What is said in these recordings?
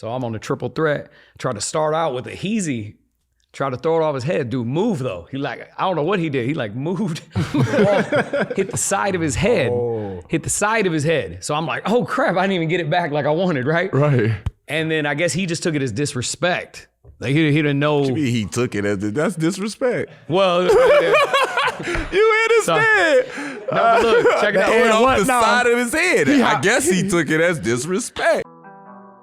So I'm on the triple threat. Tried to start out with a heezy. Tried to throw it off his head. Dude, move though. He I don't know what he did. He moved, hit the side of his head. Oh. Hit the side of his head. So I'm like, oh crap, I didn't even get it back like I wanted, right? Right. And then I guess he just took it as disrespect. Like he didn't know. What you mean he took it as that's disrespect? Well, you hit his head. No, look, check it out. Off the side of his head. Yeah. I guess he took it as disrespect.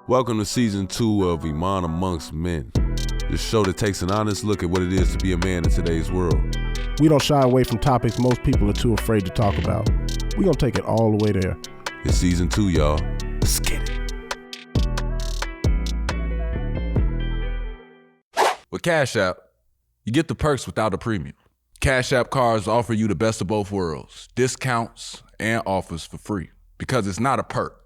Welcome to season 2 of Iman Amongst Men. The show that takes an honest look at what it is to be a man in today's world. We don't shy away from topics most people are too afraid to talk about. We're going to take it all the way there. It's season 2, y'all. Let's get it. With Cash App, you get the perks without a premium. Cash App cards offer you the best of both worlds, discounts and offers for free, because it's not a perk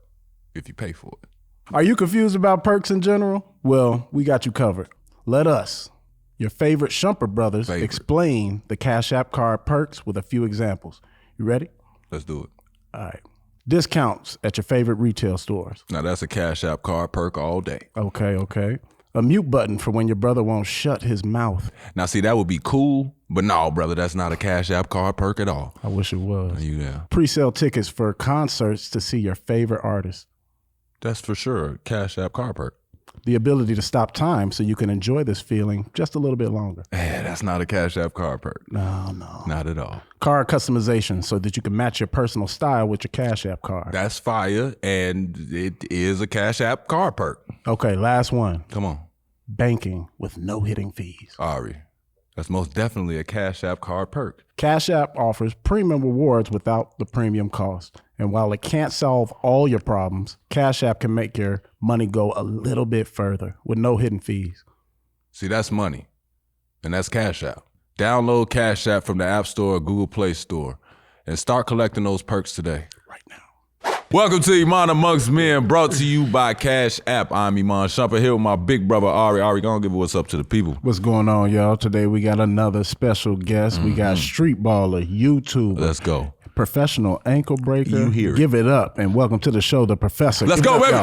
if you pay for it. Are you confused about perks in general? Well, we got you covered. Let us, your favorite Shumpert brothers, explain the Cash App card perks with a few examples. You ready? Let's do it. All right. Discounts at your favorite retail stores. Now that's a Cash App card perk all day. Okay. A mute button for when your brother won't shut his mouth. Now see, that would be cool, but no, brother, that's not a Cash App card perk at all. I wish it was. Yeah. Pre-sale tickets for concerts to see your favorite artist. That's for sure a Cash App card perk. The ability to stop time so you can enjoy this feeling just a little bit longer. Yeah, that's not a Cash App card perk. No. Not at all. Card customization so that you can match your personal style with your Cash App card. That's fire, and it is a Cash App card perk. Okay, last one. Come on. Banking with no hidden fees. Ahrii, that's most definitely a Cash App card perk. Cash App offers premium rewards without the premium cost. And while it can't solve all your problems, Cash App can make your money go a little bit further with no hidden fees. See, that's money, and that's Cash App. Download Cash App from the App Store or Google Play Store and start collecting those perks today. Right now. Welcome to Iman Amongst Men, brought to you by Cash App. I'm Iman Shumpert here with my big brother, Ahrii. Ahrii, go on, give it what's up to the people. What's going on, y'all? Today we got another special guest. We got streetballer, YouTuber. Let's go. Professional ankle breaker. You hear it. Give it up and welcome to the show, the professor. Let's go, baby.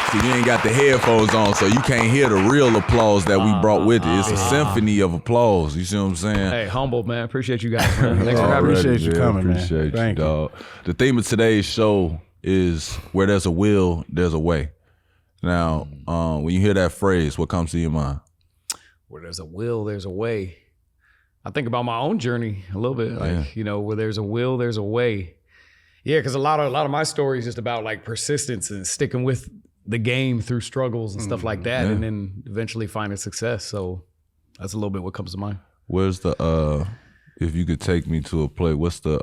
See, you ain't got the headphones on, so you can't hear the real applause that we brought with it. It's a symphony of applause. You see what I'm saying? Hey, humble, man. Appreciate you guys, man. Thanks for having me. Appreciate you coming, man. Appreciate Thank you, dog. The theme of today's show is where there's a will, there's a way. Now, when you hear that phrase, what comes to your mind? Where there's a will, there's a way. I think about my own journey a little bit. Where there's a will, there's a way. Yeah, because a lot of my story is just about like persistence and sticking with the game through struggles and stuff like that, and then eventually finding success. So that's a little bit what comes to mind. Where's the if you could take me to a place, what's the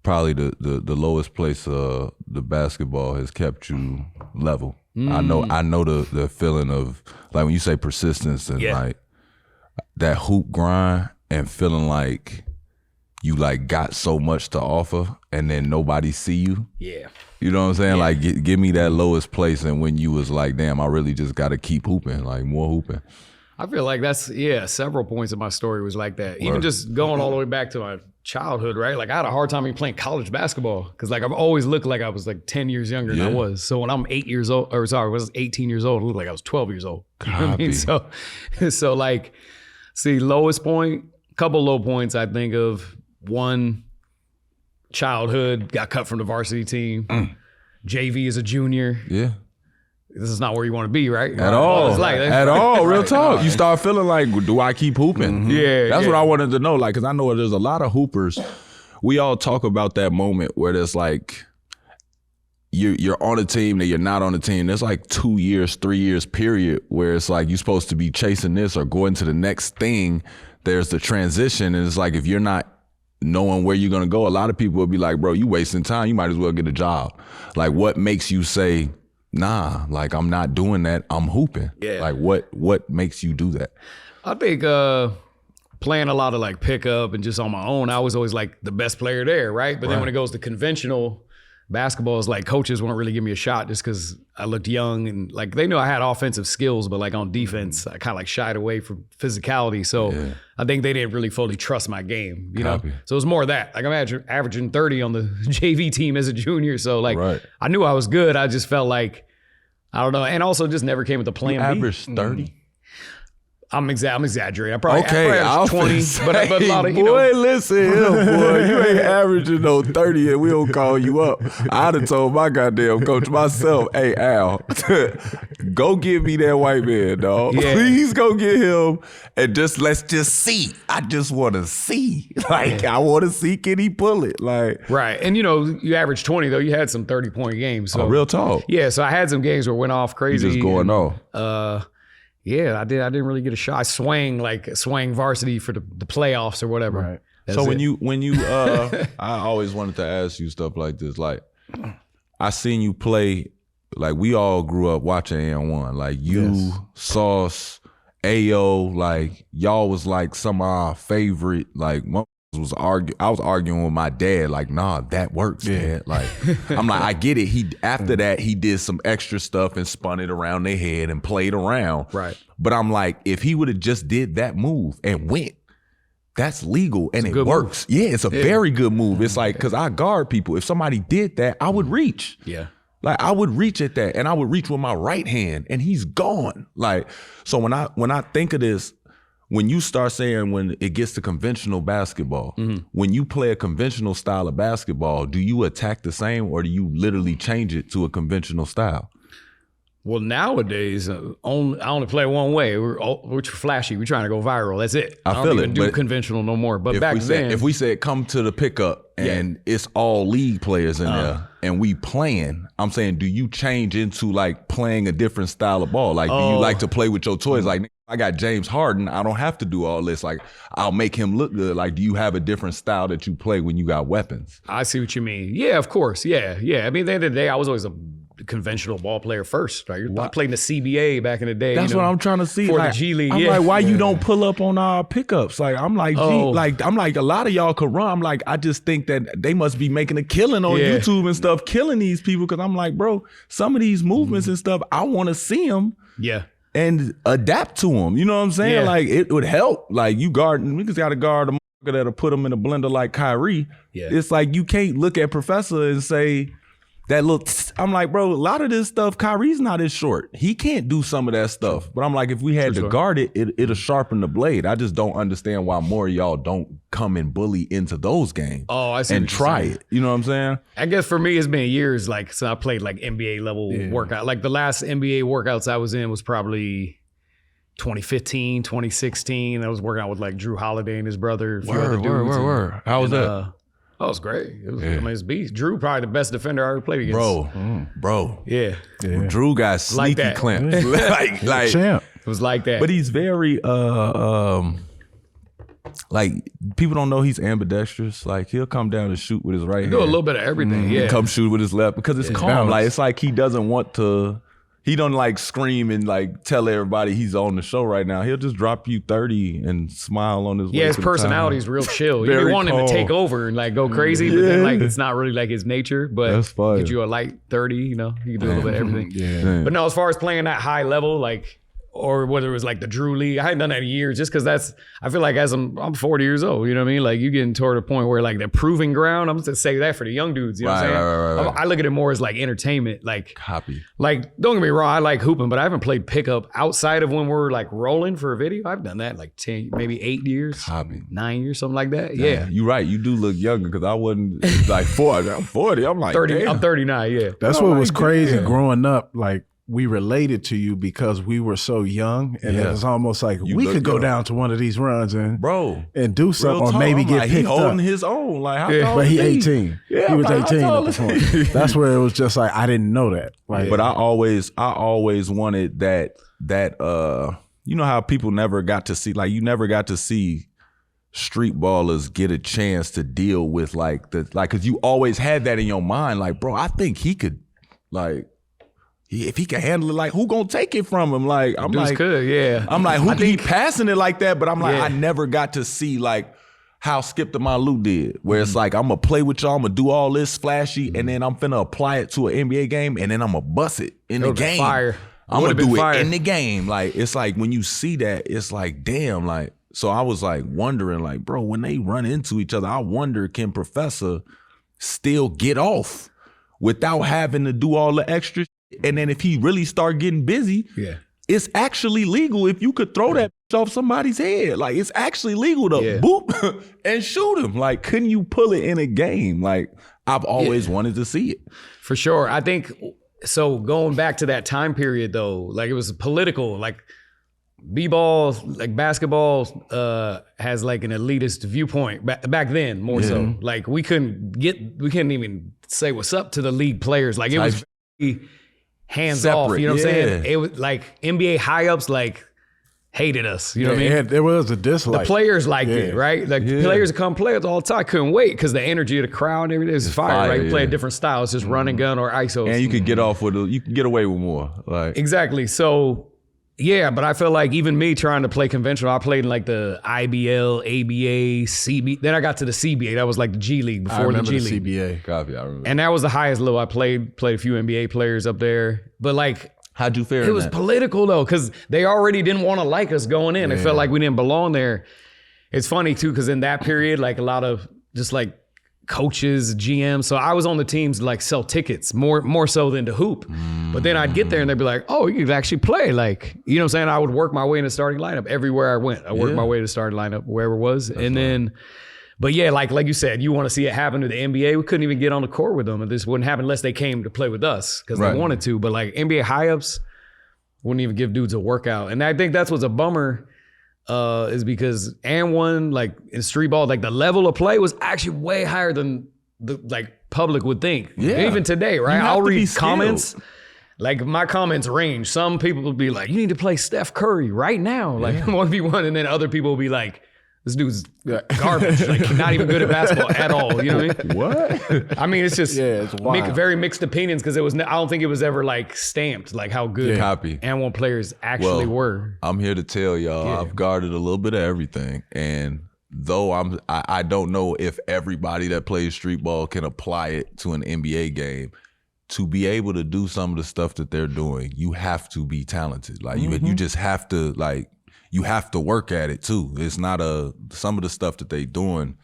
probably the lowest place the basketball has kept you level? I know the feeling of like when you say persistence and like that hoop grind and feeling like you like got so much to offer and then nobody see you. Yeah. You know what I'm saying? Yeah. Like give me that lowest place and when you was like, damn, I really just got to keep hooping, like more hooping. I feel like that's, several points of my story was like that. Word. Even just going all the way back to my childhood, right? Like I had a hard time even playing college basketball because like I've always looked like I was like 10 years younger than I was. So when I'm 18 years old, I was 18 years old, I looked like I was 12 years old. You know what I mean? So like, see, lowest point, couple low points I think of. One, childhood, got cut from the varsity team. JV as a junior. Yeah. This is not where you want to be, right? At all. Real talk. You start feeling like, do I keep hooping? Yeah. That's what I wanted to know. Like, because I know there's a lot of hoopers. We all talk about that moment where there's like, you're on a team, then you're not on a team. There's like 2 years, 3 years period where it's like you're supposed to be chasing this or going to the next thing. There's the transition. And it's like, if you're not knowing where you're going to go, a lot of people will be like, bro, you wasting time. You might as well get a job. Like, what makes you say, nah, like I'm not doing that. I'm hooping. Yeah. Like what makes you do that? I think playing a lot of like pickup and just on my own, I was always like the best player there, right? But then when it goes to conventional basketball is like coaches won't really give me a shot just because I looked young and like they knew I had offensive skills, but like on defense, I kind of like shied away from physicality. So I think they didn't really fully trust my game, you know? So it was more of that. Like I'm averaging 30 on the JV team as a junior. So like I knew I was good. I just felt like, I don't know. And also just never came with a plan B. Average 30? I'm exaggerating. I probably averaged 20, but a lot of, boy, listen here, boy. You ain't averaging no 30 and we don't call you up. I'd have told my goddamn coach myself, hey, Al, go get me that white man, dog. Yeah. Please go get him and let's just see. I just want to see. Like, I want to see, can he pull it? Like, right. And, you know, you averaged 20, though. You had some 30-point games. So, real talk. Yeah, so I had some games where it went off crazy. You just going off. Yeah, I didn't really get a shot. I swang varsity for the playoffs or whatever. Right. So when you I always wanted to ask you stuff like this. Like I seen you play, like we all grew up watching AN1. Like you, Sauce, Ayo, like y'all was like some of our favorite, like I was arguing with my dad, like, nah, that works, Dad. Like, I'm like, I get it. After that, he did some extra stuff and spun it around their head and played around. Right. But I'm like, if he would have just did that move and went, that's legal and it works. Move. Yeah, it's a very good move. It's like, because I guard people. If somebody did that, I would reach. Yeah. Like I would reach at that and I would reach with my right hand and he's gone. Like, so when I think of this, when you start saying when it gets to conventional basketball, when you play a conventional style of basketball, do you attack the same or do you literally change it to a conventional style? Well, nowadays, I only play one way. We're flashy. We're trying to go viral. That's it. I don't even do conventional no more. But back then, if we said come to the pickup and it's all league players in there and we playing, I'm saying, do you change into like playing a different style of ball? Like, do you like to play with your toys? Like, I got James Harden. I don't have to do all this. Like, I'll make him look good. Like, do you have a different style that you play when you got weapons? I see what you mean. Yeah, of course. Yeah. I mean, at the end of the day, I was always a conventional ball player first. Right? I played in the CBA back in the day. That's what I'm trying to see. For like, the G League. I'm like, why you don't pull up on our pickups? Like, I'm like, I'm like, a lot of y'all could run. I'm like, I just think that they must be making a killing on YouTube and stuff, killing these people. Cause I'm like, bro, some of these movements and stuff, I want to see them. Yeah. And adapt to them. You know what I'm saying? Yeah. Like, it would help. Like, we just got to guard a motherfucker that'll put them in a blender like Kyrie. Yeah. It's like, you can't look at Professor and say, that little, I'm like, bro, a lot of this stuff, Kyrie's not as short. He can't do some of that stuff. But I'm like, if we had to guard it, it'll sharpen the blade. I just don't understand why more of y'all don't come and bully into those games. Oh, I see. And try it. You know what I'm saying? I guess for me, it's been years, like, so I played like NBA level workout. Like the last NBA workouts I was in was probably 2015, 2016. I was working out with like Drew Holiday and his brother. A few other dudes. How was that? Oh, it was great. It was, I mean, it's beast. Drew probably the best defender I ever played against. Bro. Yeah. Drew got sneaky like clamps. like champ. It was like that. But he's very like, people don't know he's ambidextrous. Like, he'll come down and shoot with his right hand. Do a little bit of everything. Yeah. Come shoot with his left because it's calm. Like, it's like he doesn't want to. He don't like scream and like tell everybody he's on the show right now. He'll just drop you 30 and smile on his way. Yeah, his personality is real chill. You want him to take over and like go crazy, but then like it's not really like his nature. But that's fine. Get you a light 30, you know, you can do a little bit of everything. But no, as far as playing that high level, like, or whether it was like the Drew League, I hadn't done that in years just because I feel like as I'm 40 years old, you know what I mean? Like you getting toward a point where like the proving ground, I'm just say that for the young dudes, you know what I'm saying? Right. I look at it more as like entertainment, like copy. Like, don't get me wrong, I like hooping, but I haven't played pickup outside of when we're like rolling for a video. I've done that like 10, maybe 8 years, 9 years, something like that. Yeah. You're right. You do look younger because I wasn't like 40. I'm 40. I'm like 30. Damn. I'm 39, yeah. That's what was crazy growing up. Like, we related to you because we were so young, and it was almost like we could go down to one of these runs and do something, or maybe get picked up. Holding his own, like how tall but he 18. Yeah, he was 18 at the point. That's where it was just like I didn't know that. Like, but I always wanted that. You know how people never got to see, like you never got to see street ballers get a chance to deal with like because you always had that in your mind, like, bro, I think he could, like. If he can handle it, like, who gonna take it from him? Like, I'm like, could, yeah. I'm like, who can he passing it like that? But I'm like, I never got to see like how Skip the Malou did, where it's like, I'm gonna play with y'all, I'm gonna do all this flashy, and then I'm finna apply it to an NBA game, and then I'm gonna bust it in the game. Fire. I'm gonna do it in the game. Like, it's like when you see that, it's like, damn, like, so I was like wondering, like, bro, when they run into each other, I wonder, can Professor still get off without having to do all the extra shit? And then if he really start getting busy, it's actually legal if you could throw that off somebody's head. Like, it's actually legal to boop and shoot him. Like, couldn't you pull it in a game? Like, I've always wanted to see it. For sure. I think, so going back to that time period though, like it was political, like b-ball, like basketball has like an elitist viewpoint back then more so. Like we couldn't even say what's up to the league players. Like it was very hands off, you know what I'm saying? It was like NBA high-ups like hated us, you know what I mean? There was a dislike. The players liked it, right? Like players that come play all the time couldn't wait because the energy of the crowd and everything is fire, right? You play a different style, it's just run and gun or ISOs. And you could get off with you can get away with more. Like exactly. So yeah, but I feel like even me trying to play conventional, I played in like the IBL, ABA, CB. Then I got to the CBA. That was like the G League before the G League. CBA. Copy, I remember. And that was the highest level. I played a few NBA players up there. But like, how'd you fare? It was political though, because they already didn't want to like us going in. They felt like we didn't belong there. It's funny too, because in that period, like a lot of just like coaches, GMs. So I was on the teams to like sell tickets more so than to hoop. But then I'd get there and they'd be like, oh, you could actually play. Like, you know what I'm saying? I would work my way in the starting lineup everywhere I went. I worked my way to the starting lineup wherever it was. That's and then, but yeah, like you said, you want to see it happen to the NBA. We couldn't even get on the court with them. And this wouldn't happen unless they came to play with us because they wanted to. But like NBA high-ups wouldn't even give dudes a workout. And I think that's what's a bummer is because one, like in street ball, like the level of play was actually way higher than the like public would think. Yeah. Even today, right? I'll read comments. Like my comments range. Some people will be like, you need to play Steph Curry right now. Like 1v1. And then other people will be like, this dude's garbage. Like not even good at basketball at all. You know what I mean? What? I mean, it's just it's very mixed opinions because I don't think it was ever like stamped like how good and one players actually were. I'm here to tell y'all I've guarded a little bit of everything. And though I don't know if everybody that plays street ball can apply it to an NBA game, to be able to do some of the stuff that they're doing, you have to be talented. Like you just have to like, you have to work at it too. It's not some of the stuff that they doing.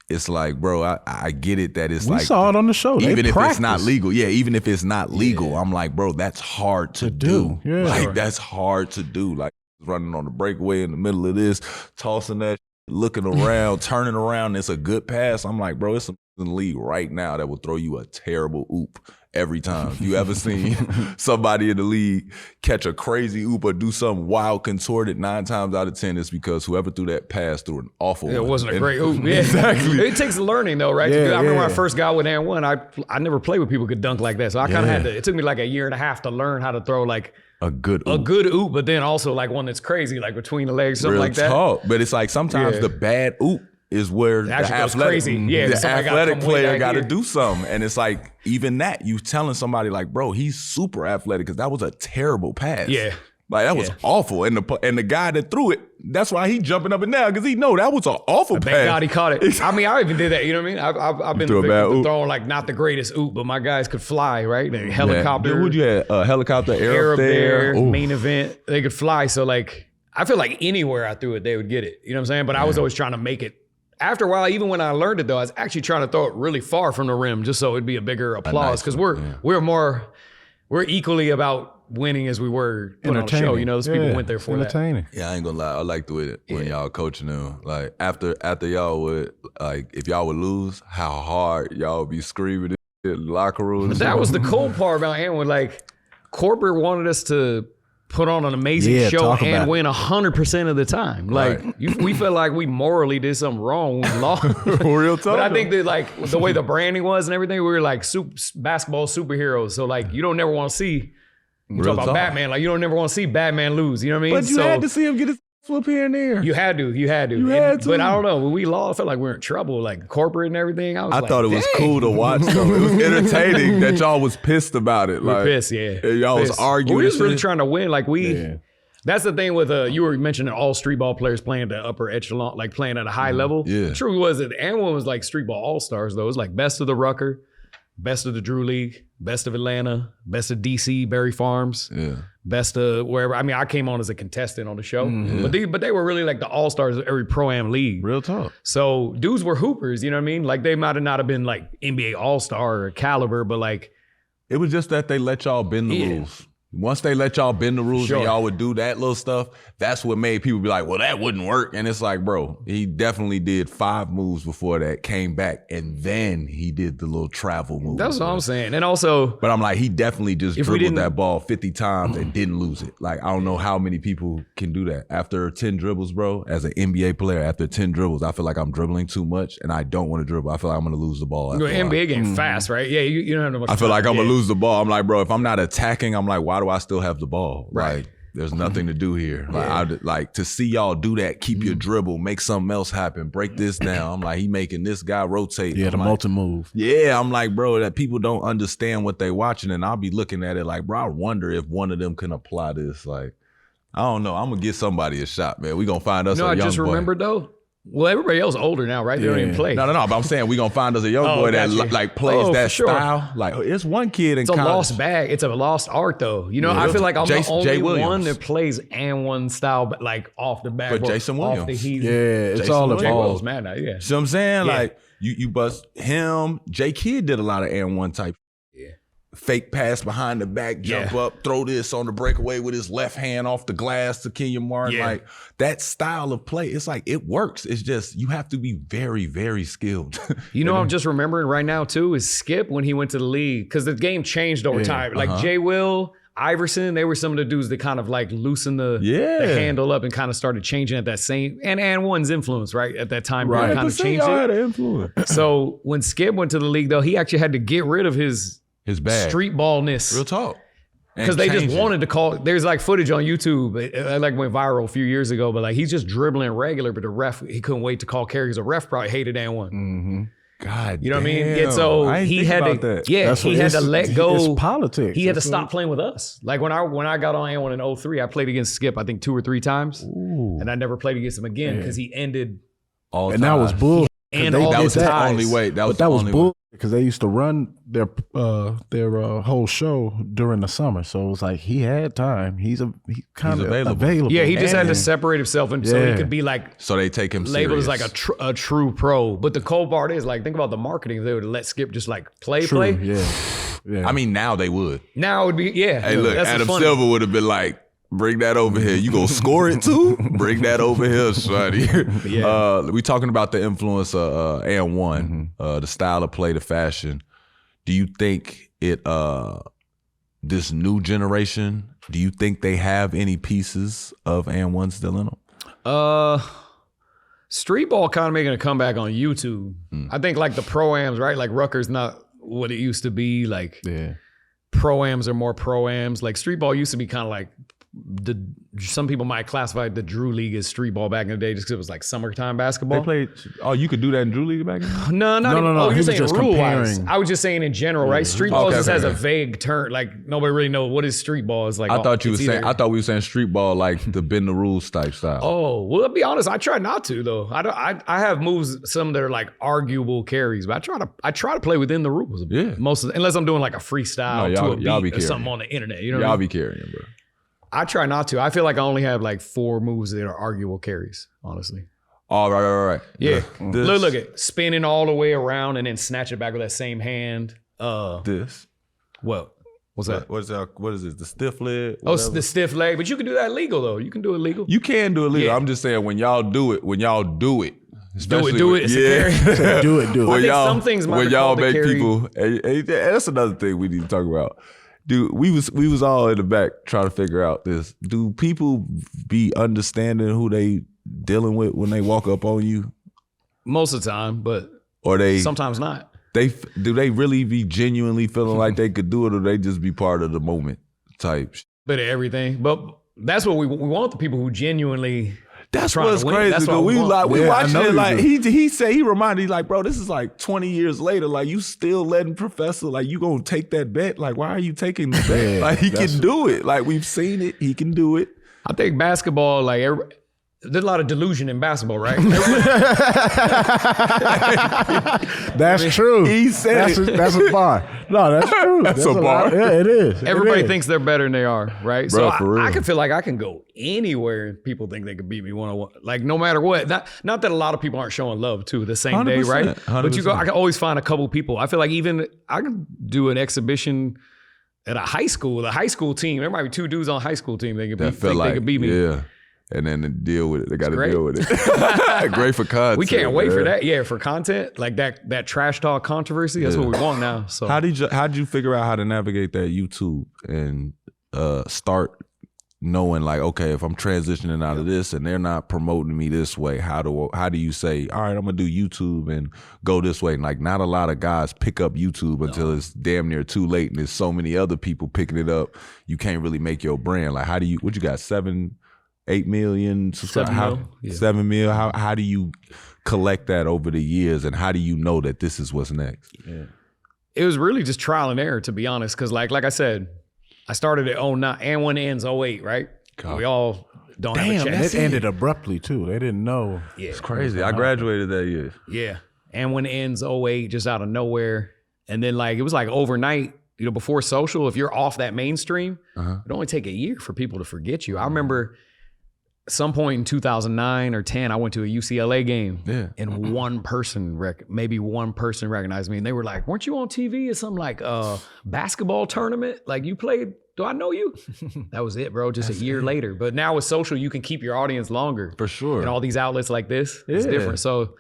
It's like, bro, I get it that it's we like. We saw it on the show. Even if it's not legal. Yeah, even if it's not legal, I'm like, bro, that's hard to do. Yeah. Like that's hard to do. Like running on the breakaway in the middle of this, tossing that, looking around, turning around, it's a good pass. I'm like, bro, it's some in the league right now that will throw you a terrible oop every time. If you ever seen somebody in the league catch a crazy oop or do something wild contorted, 9 times out of 10 it's because whoever threw that pass threw an awful one. It wasn't a great oop. Yeah. Exactly. It takes learning though, right? I remember when I first got with N1, I never played with people who could dunk like that. So I kind of had to, it took me like a year and a half to learn how to throw like a good oop, but then also like one that's crazy, like between the legs, something like that. Talk. But it's like sometimes the bad oop is where the athletic player got to do something. And it's like, even that, you telling somebody like, bro, he's super athletic because that was a terrible pass. Yeah. Like that was awful. And the guy that threw it, that's why he jumping up and down because he know that was an awful pass. Thank God he caught it. I mean, I even did that, you know what I mean? I've been throwing like not the greatest oop, but my guys could fly, right? They helicopter. Dude, who'd you have? Helicopter, Air up there. Main event. They could fly. So like, I feel like anywhere I threw it, they would get it. You know what I'm saying? But I was always trying to make it. After a while, even when I learned it though, I was actually trying to throw it really far from the rim just so it'd be a bigger applause. Because we're equally about winning as we were putting on the show. You know, those people went there for that. Yeah, I ain't gonna lie. I like the way that when y'all coaching them. Like after y'all would, like if y'all would lose, how hard y'all would be screaming in the locker room. But that was the cool part about N1. Like corporate wanted us to put on an amazing show and win 100% of the time. Like we felt like we morally did something wrong when we lost. Real talk. But I think that like the way the branding was and everything, we were like basketball superheroes. So like you don't never want to see, you talk about Batman, like you don't never want to see Batman lose. You know what I mean? But you had to see him get his flip here and there. You had to. But I don't know. When we lost, I felt like we were in trouble, like corporate and everything. I thought it was cool to watch though. It was entertaining that y'all was pissed about it. We were pissed, yeah. Y'all was arguing. We was really trying to win. Like the That's the thing with you were mentioning all street ball players playing the upper echelon, like playing at a high level. Yeah. The truth was that and one was like street ball all-stars though. It was like best of the Rucker, best of the Drew League, best of Atlanta, best of DC, Berry Farms, best of wherever. I mean, I came on as a contestant on the show, but they were really like the all-stars of every pro-am league. Real talk. So dudes were hoopers, you know what I mean? Like they might have not have been like NBA all-star or caliber, but like. It was just that they let y'all bend the rules. Once they let y'all bend the rules and y'all would do that little stuff, that's what made people be like, well, that wouldn't work. And it's like, bro, he definitely did 5 moves before that, came back, and then he did the little travel move. That's what I'm saying. And also... But I'm like, he definitely just dribbled that ball 50 times and didn't lose it. Like, I don't know how many people can do that. After 10 dribbles, bro, as an NBA player, after 10 dribbles, I feel like I'm dribbling too much and I don't want to dribble. I feel like I'm going to lose the ball. Your NBA game fast, right? Yeah, you don't have no much I feel like I'm going to lose the ball. I'm like, bro, if I'm not attacking, I'm like, why do I still have the ball? Right. Like, there's nothing to do here. Like, to see y'all do that, keep your dribble, make something else happen, break this down. I'm like, he making this guy rotate. Yeah, I'm the like, multi-move. Yeah, I'm like, bro, that people don't understand what they watching, and I'll be looking at it like, bro, I wonder if one of them can apply this. Like, I don't know. I'm gonna get somebody a shot, man. We gonna find us a young boy. I just remembered though. Well, everybody else older now, right? They don't even play. No. But I'm saying we gonna find us a young boy that like plays that style. Like, it's one kid in college. It's a lost bag. It's a lost art, though. You know, I feel like I'm the only one that plays and one style, but like off the backboard. But Jason Williams. Off the heat. Yeah, it's Jason all Williams. evolved. Man, yeah. See what I'm saying? Yeah. Like, you bust him. J Kidd did a lot of and one type. Fake pass behind the back, jump up, throw this on the breakaway with his left hand off the glass to Kenyon Martin. Like, that style of play, it's like, it works. It's just, you have to be very, very skilled. You know, I'm just remembering right now too, is Skip when he went to the league, because the game changed over time. Like Jay Will, Iverson, they were some of the dudes that kind of like loosened the handle up and kind of started changing at that same, and one's influence, right? At that time, kind of changed it. Had an influence. So when Skip went to the league though, he actually had to get rid of his bag. Street ballness. Real talk. Because they just wanted to call. There's like footage on YouTube. It like went viral a few years ago, but like he's just dribbling regular, but the ref, he couldn't wait to call carries. The ref probably hated and one. Mm-hmm. God, you know what I mean? And so he had to, he had to let go. It's politics. He had to stop playing with us. Like when I got on A1 in 03, I played against Skip, I think 2 or 3 times. And I never played against him again because he ended all time. And that was bull. And all that was the ties. only way. That was bull because they used to run their whole show during the summer. So it was like he had time. He's kind of available. Yeah, he just had to separate himself and so he could be like. So they take him labeled serious. as like a true pro. But the cold part is like, think about the marketing. They would let Skip just like play. Yeah. I mean, now they would. Now it would be Hey, look, Adam Silver would have been like, bring that over here. You gonna score it too? Bring that over here, sonny. We talking about the influence of and one, the style of play, the fashion. Do you think it this new generation, do you think they have any pieces of and one still in them? Street ball kind of making a comeback on YouTube. I think like the pro-ams, right? Like Rutgers not what it used to be. Like pro-ams are more pro-ams. Like street ball used to be kind of like some people might classify the Drew League as street ball back in the day just because it was like summertime basketball. They played. Oh, you could do that in Drew League back in the day? No. Oh, you're saying rule-wise. I was just saying in general, right? Street ball just has a vague term. Like nobody really knows what is street ball. It's like I thought we were saying street ball like the bend the rules type style. Oh, well, to be honest, I try not to though. I have moves some that are like arguable carries, but I try to play within the rules. Yeah. Unless I'm doing like a freestyle to a beat or something on the internet. You know, y'all be carrying, bro. I try not to. I feel like I only have like 4 moves that are arguable carries, honestly. Oh, right. Yeah. Look at spinning all the way around and then snatch it back with that same hand. This. What? What's that? What is it? The stiff leg? Oh, it's the stiff leg. But you can do that legal though. You can do it legal. You can do it legal. Yeah. I'm just saying when y'all do it. Do it. It's Yeah. a carry. do it. I think some things might when y'all make carry. people. And that's another thing we need to talk about. Dude, we was all in the back trying to figure out this. Do people be understanding who they dealing with when they walk up on you? Most of the time, but sometimes not. Do they really be genuinely feeling like they could do it, or they just be part of the moment type? Bit of everything, but that's what we want. The people who genuinely. That's what's crazy. That's what we watching it like he reminded me like, bro, this is like 20 years later. Like you still letting Professor, like you gonna take that bet? Like why are you taking the bet? Like he can do it. Like we've seen it. He can do it. I think basketball, like, there's a lot of delusion in basketball, right? That's true. He said that's a bar. No, that's true. That's a bar. Yeah, it is. Everybody thinks they're better than they are, right? Bro, so for real. I can feel like I can go anywhere and people think they could beat me one-on-one. Like, no matter what. Not that a lot of people aren't showing love, too, the same day, right? 100%. But I can always find a couple people. I feel like even I could do an exhibition at a high school team. There might be 2 dudes on a high school team they could beat me. Yeah. And then to deal with it. They got to deal with it. Great for content. We can't wait for that. Yeah, for content. Like that trash talk controversy. That's what we want now. So how did you figure out how to navigate that YouTube and start knowing like, okay, if I'm transitioning out of this and they're not promoting me this way, how do you say, all right, I'm gonna do YouTube and go this way? And like, not a lot of guys pick up YouTube until it's damn near too late, and there's so many other people picking it up. You can't really make your brand. Like, how do you? What you got? 8 million subscribers. 7 mil. How do you collect that over the years, and how do you know that this is what's next? Yeah. It was really just trial and error, to be honest. Because like I said, I started at 09 and when it ends 08, right? God. We all don't have a chance. It ended abruptly too. They didn't know. Yeah, it's crazy. I graduated that year. Yeah, and when it ends 08, just out of nowhere, and then like it was like overnight. You know, before social, if you're off that mainstream, it only take a year for people to forget you. I remember. Some point in 2009 or 10, I went to a UCLA game, and maybe one person recognized me, and they were like, "Weren't you on TV at some like basketball tournament? Like you played? Do I know you?" That was it, bro. Just a year later. But now with social, you can keep your audience longer for sure, and all these outlets like this, it's different. So,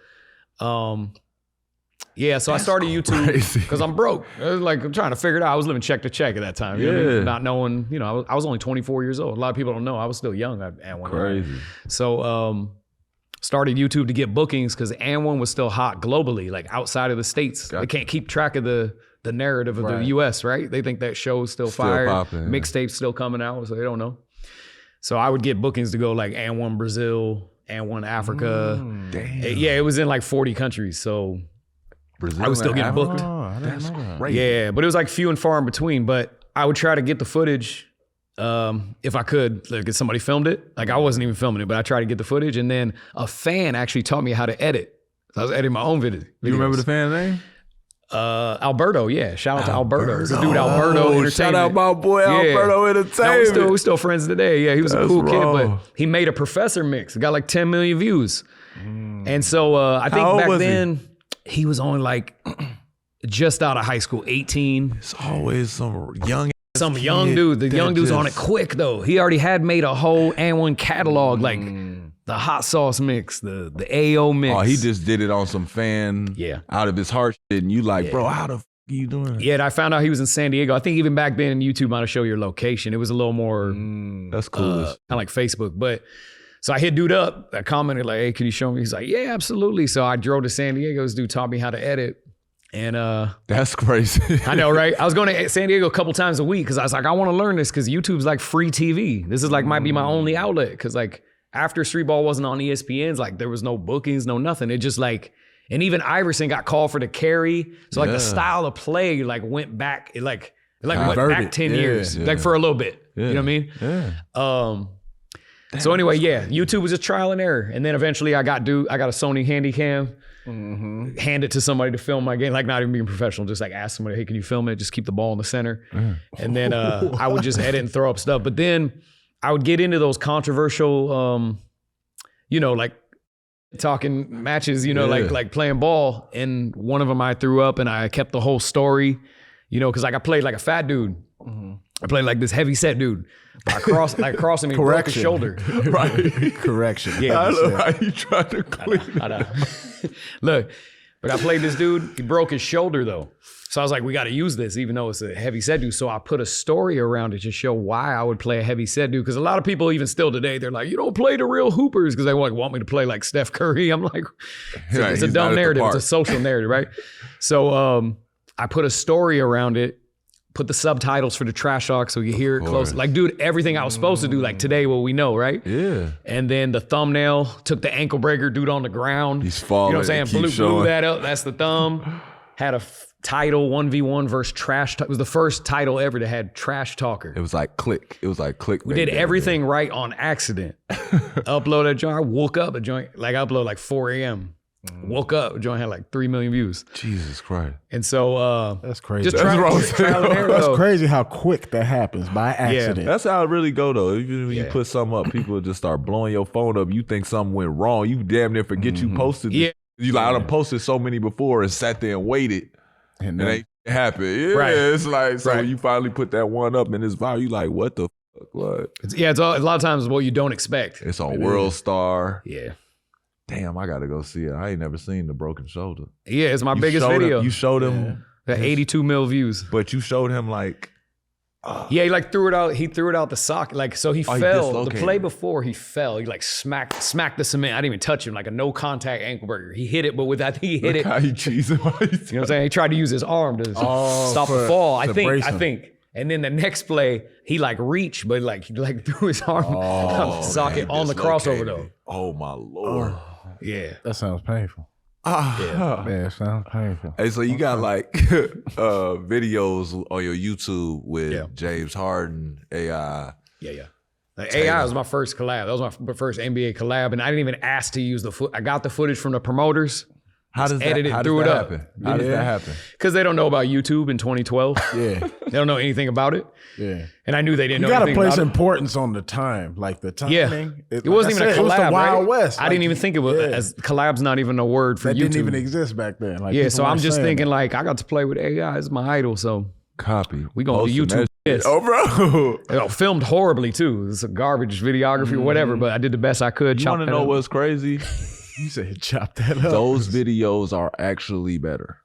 so I started YouTube because I'm broke. It was like I'm trying to figure it out. I was living check to check at that time, you know what I mean? Not knowing, you know, I was only 24 years old. A lot of people don't know I was still young at one time. Crazy. So started YouTube to get bookings because AND1 was still hot globally, like outside of the States. They can't keep track of the narrative of the US, right? They think that show's still fire. Mixtape's still coming out, so they don't know. So I would get bookings to go like AND1 Brazil, AND1 Africa. Damn. It was in like 40 countries. So Brazil, I was still getting booked. That's great. Yeah, but it was like few and far in between. But I would try to get the footage if I could. Like if somebody filmed it, like I wasn't even filming it, but I tried to get the footage. And then a fan actually taught me how to edit. So I was editing my own videos. You remember the fan's name? Alberto, yeah. Shout out to Alberto. It's a dude, Alberto Entertainment. Shout out my boy, Alberto Entertainment. No, we're still friends today. Yeah, he was a cool kid, but he made a Professor mix. It got like 10 million views. And so I think back then, he was only like just out of high school, 18. It's always some young dude. The young dude's on it quick though. He already had made a whole AND1 catalog, like the hot sauce mix, the AO mix. Oh, he just did it on some fan out of his heart shit. And you like, bro, how the you doing? Yeah, and I found out he was in San Diego. I think even back then YouTube might have show your location. It was a little more that's cool. Kind of like Facebook. But so I hit dude up. I commented like, "Hey, can you show me?" He's like, "Yeah, absolutely." So I drove to San Diego. This dude taught me how to edit. And that's crazy. I know, right? I was going to San Diego a couple times a week because I was like, I want to learn this because YouTube's like free TV. This is like might be my only outlet because like after Streetball wasn't on ESPN's, like there was no bookings, no nothing. It just like, and even Iverson got called for the carry. So like the style of play like went back. It went back 10 years, like for a little bit. You know what I mean? Yeah. So anyway, YouTube was just trial and error. And then eventually I got a Sony Handycam, hand it to somebody to film my game, like not even being professional, just like ask somebody, hey, can you film it? Just keep the ball in the center. And then I would just edit and throw up stuff. But then I would get into those controversial, like talking matches, like playing ball. And one of them I threw up and I kept the whole story, because like I played like a fat dude. I played like this heavy set dude. I crossed him, he broke his shoulder. Right. Correction. Yeah, I love how you tried to clean it. Look, but I played this dude, he broke his shoulder though. So I was like, we got to use this, even though it's a heavy set dude. So I put a story around it to show why I would play a heavy set dude. Because a lot of people, even still today, they're like, you don't play the real hoopers because they want me to play like Steph Curry. I'm like, it's a dumb narrative. It's a social narrative, right? So I put a story around it. Put the subtitles for the trash talk so you hear it close. Like, dude, everything I was supposed to do, like today, what we know, right? Yeah. And then the thumbnail, took the ankle breaker dude on the ground. He's falling. You know what I'm saying? Blew that up. That's the thumb. Had a title 1v1 versus trash. It was the first title ever that had trash talker. It was like click. It was like click. We did everything right on accident. Upload a joint. I woke up a joint. Like I upload like 4 a.m. Woke up, a joint had like 3 million views. Jesus Christ. And so that's crazy. Just trial and error, that's crazy how quick that happens by accident. Yeah, that's how it really go though. Even when you put something up, people just start blowing your phone up. You think something went wrong. You damn near forget you posted it. You like, I done posted so many before and sat there and waited. And it ain't happen. Yeah, it's like, so when you finally put that one up and it's viral, you like, what the fuck? What? It's a lot of times what you don't expect. It's on World Star. Yeah. Damn, I gotta go see it. I ain't never seen The Broken Shoulder. Yeah, it's my biggest video. You showed him 82 mil views. But you showed him like yeah, he like threw it out. He threw it out the socket. Like, so he fell. The play before he fell, he like smacked the cement. I didn't even touch him. Like a no contact ankle breaker. He hit it, but with that, he hit it. How you cheesing? You know what I'm saying? He tried to use his arm to stop the fall. I think. And then the next play, he like reached, but like he like threw his arm out the socket on the crossover though. Oh my Lord. Yeah. That sounds painful. Yeah, it sounds painful. Hey, so you got like videos on your YouTube with James Harden, AI. Yeah. Like AI was my first collab. That was my first NBA collab, and I didn't even ask to use the I got the footage from the promoters. How does that happen? How does that happen? Because they don't know about YouTube in 2012. Yeah. They don't know anything about it. Yeah. And I knew they didn't know anything about it. You got to place importance on the time, like the timing. Yeah. It wasn't even a collab, it was the Wild right? West. I didn't even think it was, as collab's not even a word for YouTube. That didn't even exist back then. Like, yeah, so I'm just thinking like, I got to play with AI as my idol, so. Copy. We gonna do YouTube this. Oh, bro. Filmed horribly too. It's a garbage videography or whatever, but I did the best I could. You want to know what's crazy? You said chop that up. Those videos are actually better.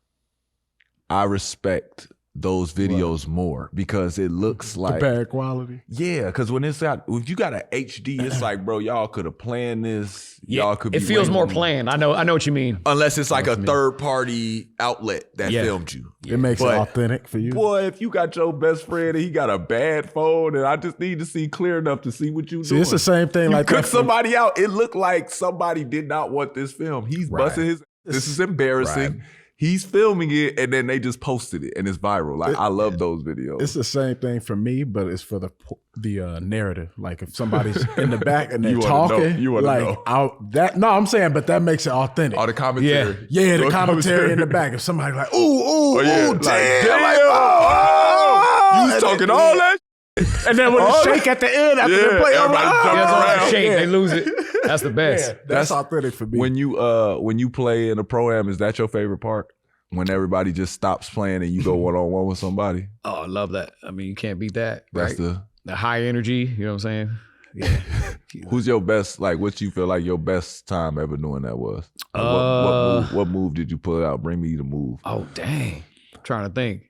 I respect those videos more because it looks like the bad quality. Yeah, because when it's out, if you got an HD, it's like, bro, y'all could have planned this. Yeah, y'all could. It feels more planned. I know what you mean. Unless it's like a third party outlet that filmed you. It makes it authentic for you. Boy, if you got your best friend and he got a bad phone, and I just need to see clear enough to see what you doing. It's the same thing. You like cook somebody out. It looked like somebody did not want this film. He's busting his. This is embarrassing. Right. He's filming it, and then they just posted it, and it's viral. Like I love those videos. It's the same thing for me, but it's for the narrative. Like if somebody's in the back and they're talking, you want to know. No, I'm saying, but that makes it authentic. Oh, the commentary. Yeah, the commentary in the back. If somebody like, ooh, damn, like, you was talking all that. And then when the shake at the end after they play, everybody shake, they lose it. That's the best. Yeah, that's authentic for me. When you play in a pro-am, is that your favorite part? When everybody just stops playing and you go one-on-one with somebody? Oh, I love that. I mean, you can't beat that. That's right? The high energy, you know what I'm saying? Yeah. Who's your best, like what you feel like your best time ever doing that was? What move did you pull out? Bring me the move. Oh, dang. I'm trying to think.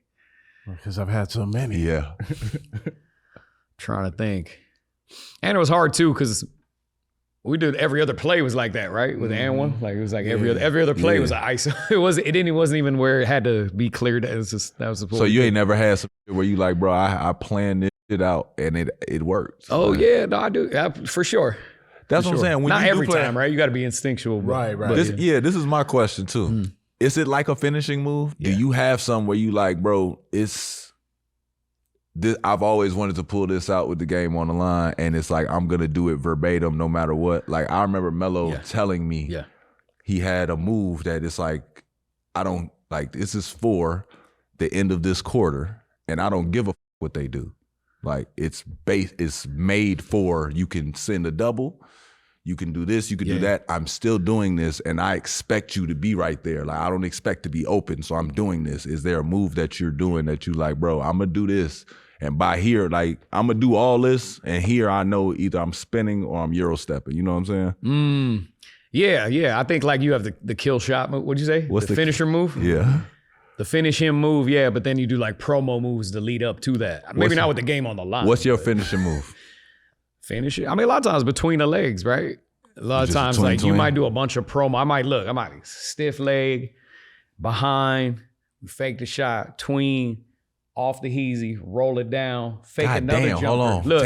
Because I've had so many. Yeah. Trying to think. And it was hard too, because we did every other play was like that, right? With the and one. Like it was like every other play was an ISO. It wasn't even where it had to be cleared. It was just that was the So you ain't never had some where you like, bro, I planned this shit out and it worked. Oh yeah, no, I do. For sure. That's what I'm saying. When not you every time, right? You gotta be instinctual. Right. This is my question too. Is it like a finishing move? Yeah. Do you have some where you like, bro, I've always wanted to pull this out with the game on the line, and it's like I'm gonna do it verbatim no matter what. Like I remember Melo telling me he had a move that it's like, I don't like, this is for the end of this quarter, and I don't give a what they do. Like it's made for, you can send a double, you can do this, you can do that. I'm still doing this, and I expect you to be right there. Like I don't expect to be open, so I'm doing this. Is there a move that you're doing that you like, bro, I'm gonna do this, and by here, like I'm gonna do all this, and here I know either I'm spinning or I'm Euro stepping. You know what I'm saying? Yeah. I think like you have the kill shot move. What'd you say? What's the finisher move? Yeah. The finish him move, but then you do like promo moves to lead up to that. Maybe not with the game on the line. What's your finishing move? Finish it. I mean, a lot of times between the legs, right? A lot of times, like you might do a bunch of promo. I might stiff leg, behind, fake the shot, tween, off the heezy, roll it down, fake God another damn, jumper. hold on. Look,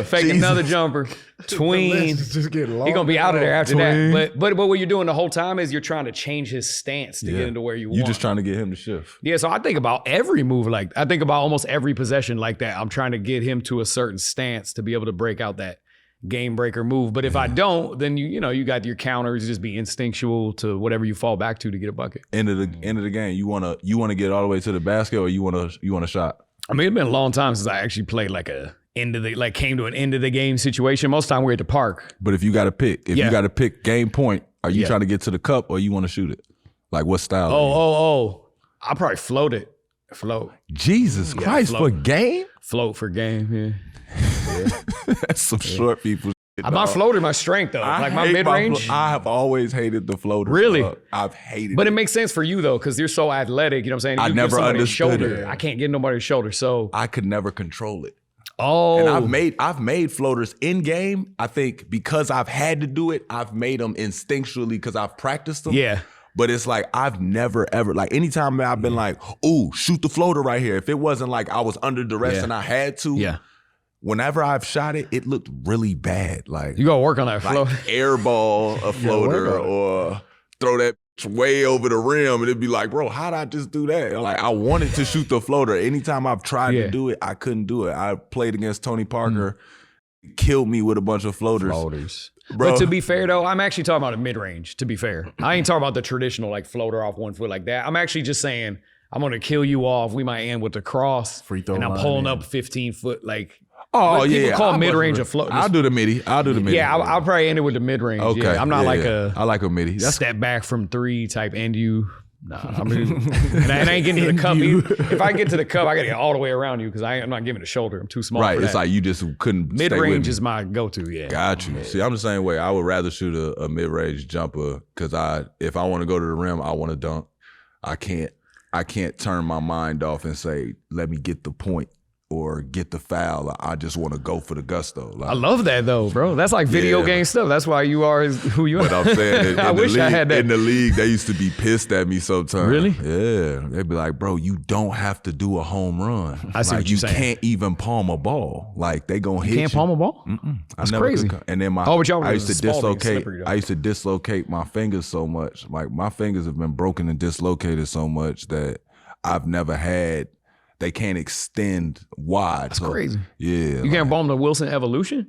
fake Jesus. another jumper, tween. Just get He's gonna be out of there after Tween. that. But what you're doing the whole time is you're trying to change his stance to get into where you want. You just trying to get him to shift. Yeah, so I think about every move I think about almost every possession like that. I'm trying to get him to a certain stance to be able to break out that game breaker move. But if I don't, then you got your counters, just be instinctual to whatever you fall back to get a bucket. End of the game, you wanna get all the way to the basket, or you want a shot? I mean, it's been a long time since I actually played came to an end of the game situation. Most of the time we're at the park. But if you got to pick, game point, are you trying to get to the cup or you want to shoot it? Like what style? I'll probably float it. Float. Jesus Christ, float. for game? Float for game, yeah. That's some short people shit. My floater, my strength though. Like my mid-range. I have always hated the floater. Really? I've hated it. But it makes sense for you though, because you're so athletic. You know what I'm saying? I never understood shoulder. it. I can't get nobody's shoulder. So I could never control it. Oh. And I've made floaters in game. I think because I've had to do it, I've made them instinctually because I've practiced them. Yeah. But it's like I've never ever, like anytime I've been like, ooh, shoot the floater right here. If it wasn't like I was under duress and I had to, whenever I've shot it, it looked really bad. Like you gotta work on that float. Airball a floater or throw that way over the rim and it'd be like, bro, how'd I just do that? Like I wanted to shoot the floater. Anytime I've tried to do it, I couldn't do it. I played against Tony Parker, killed me with a bunch of floaters. Bro. But to be fair though, I'm actually talking about a mid-range, to be fair. I ain't talking about the traditional like floater off 1 foot like that. I'm actually just saying I'm gonna kill you off. We might end with the cross. Free throw and I'm line, pulling up 15 foot like people call mid-range a float. I'll do the midi. Yeah, I'll probably end it with the mid-range. Okay. Yeah, I'm not I like a midi. That's step back from three type end you. Nah, I mean, and I ain't getting to the cup. If I get to the cup, I gotta get all the way around you because I'm not giving the shoulder. I'm too small. Right. For It's that. like you just couldn't. Mid-range is my go-to. Yeah. Got you. See, I'm the same way. I would rather shoot a mid-range jumper because if I want to go to the rim, I want to dunk. I can't turn my mind off and say, let me get the point or get the foul. I just want to go for the gusto. Like, I love that though, bro. That's like video game stuff. That's why you are who you are. But I'm saying, I wish I had that. In the league, they used to be pissed at me sometimes. Really? Yeah. They'd be like, bro, you don't have to do a home run. I see like, what you're saying. You can't even palm a ball. Like, they gonna hit you. Can't palm a ball? That's crazy. And then but y'all I used to dislocate. slippery, I used to dislocate my fingers so much. Like my fingers have been broken and dislocated so much that I've never had. They can't extend wide. That's crazy. Yeah. You can't palm the Wilson Evolution?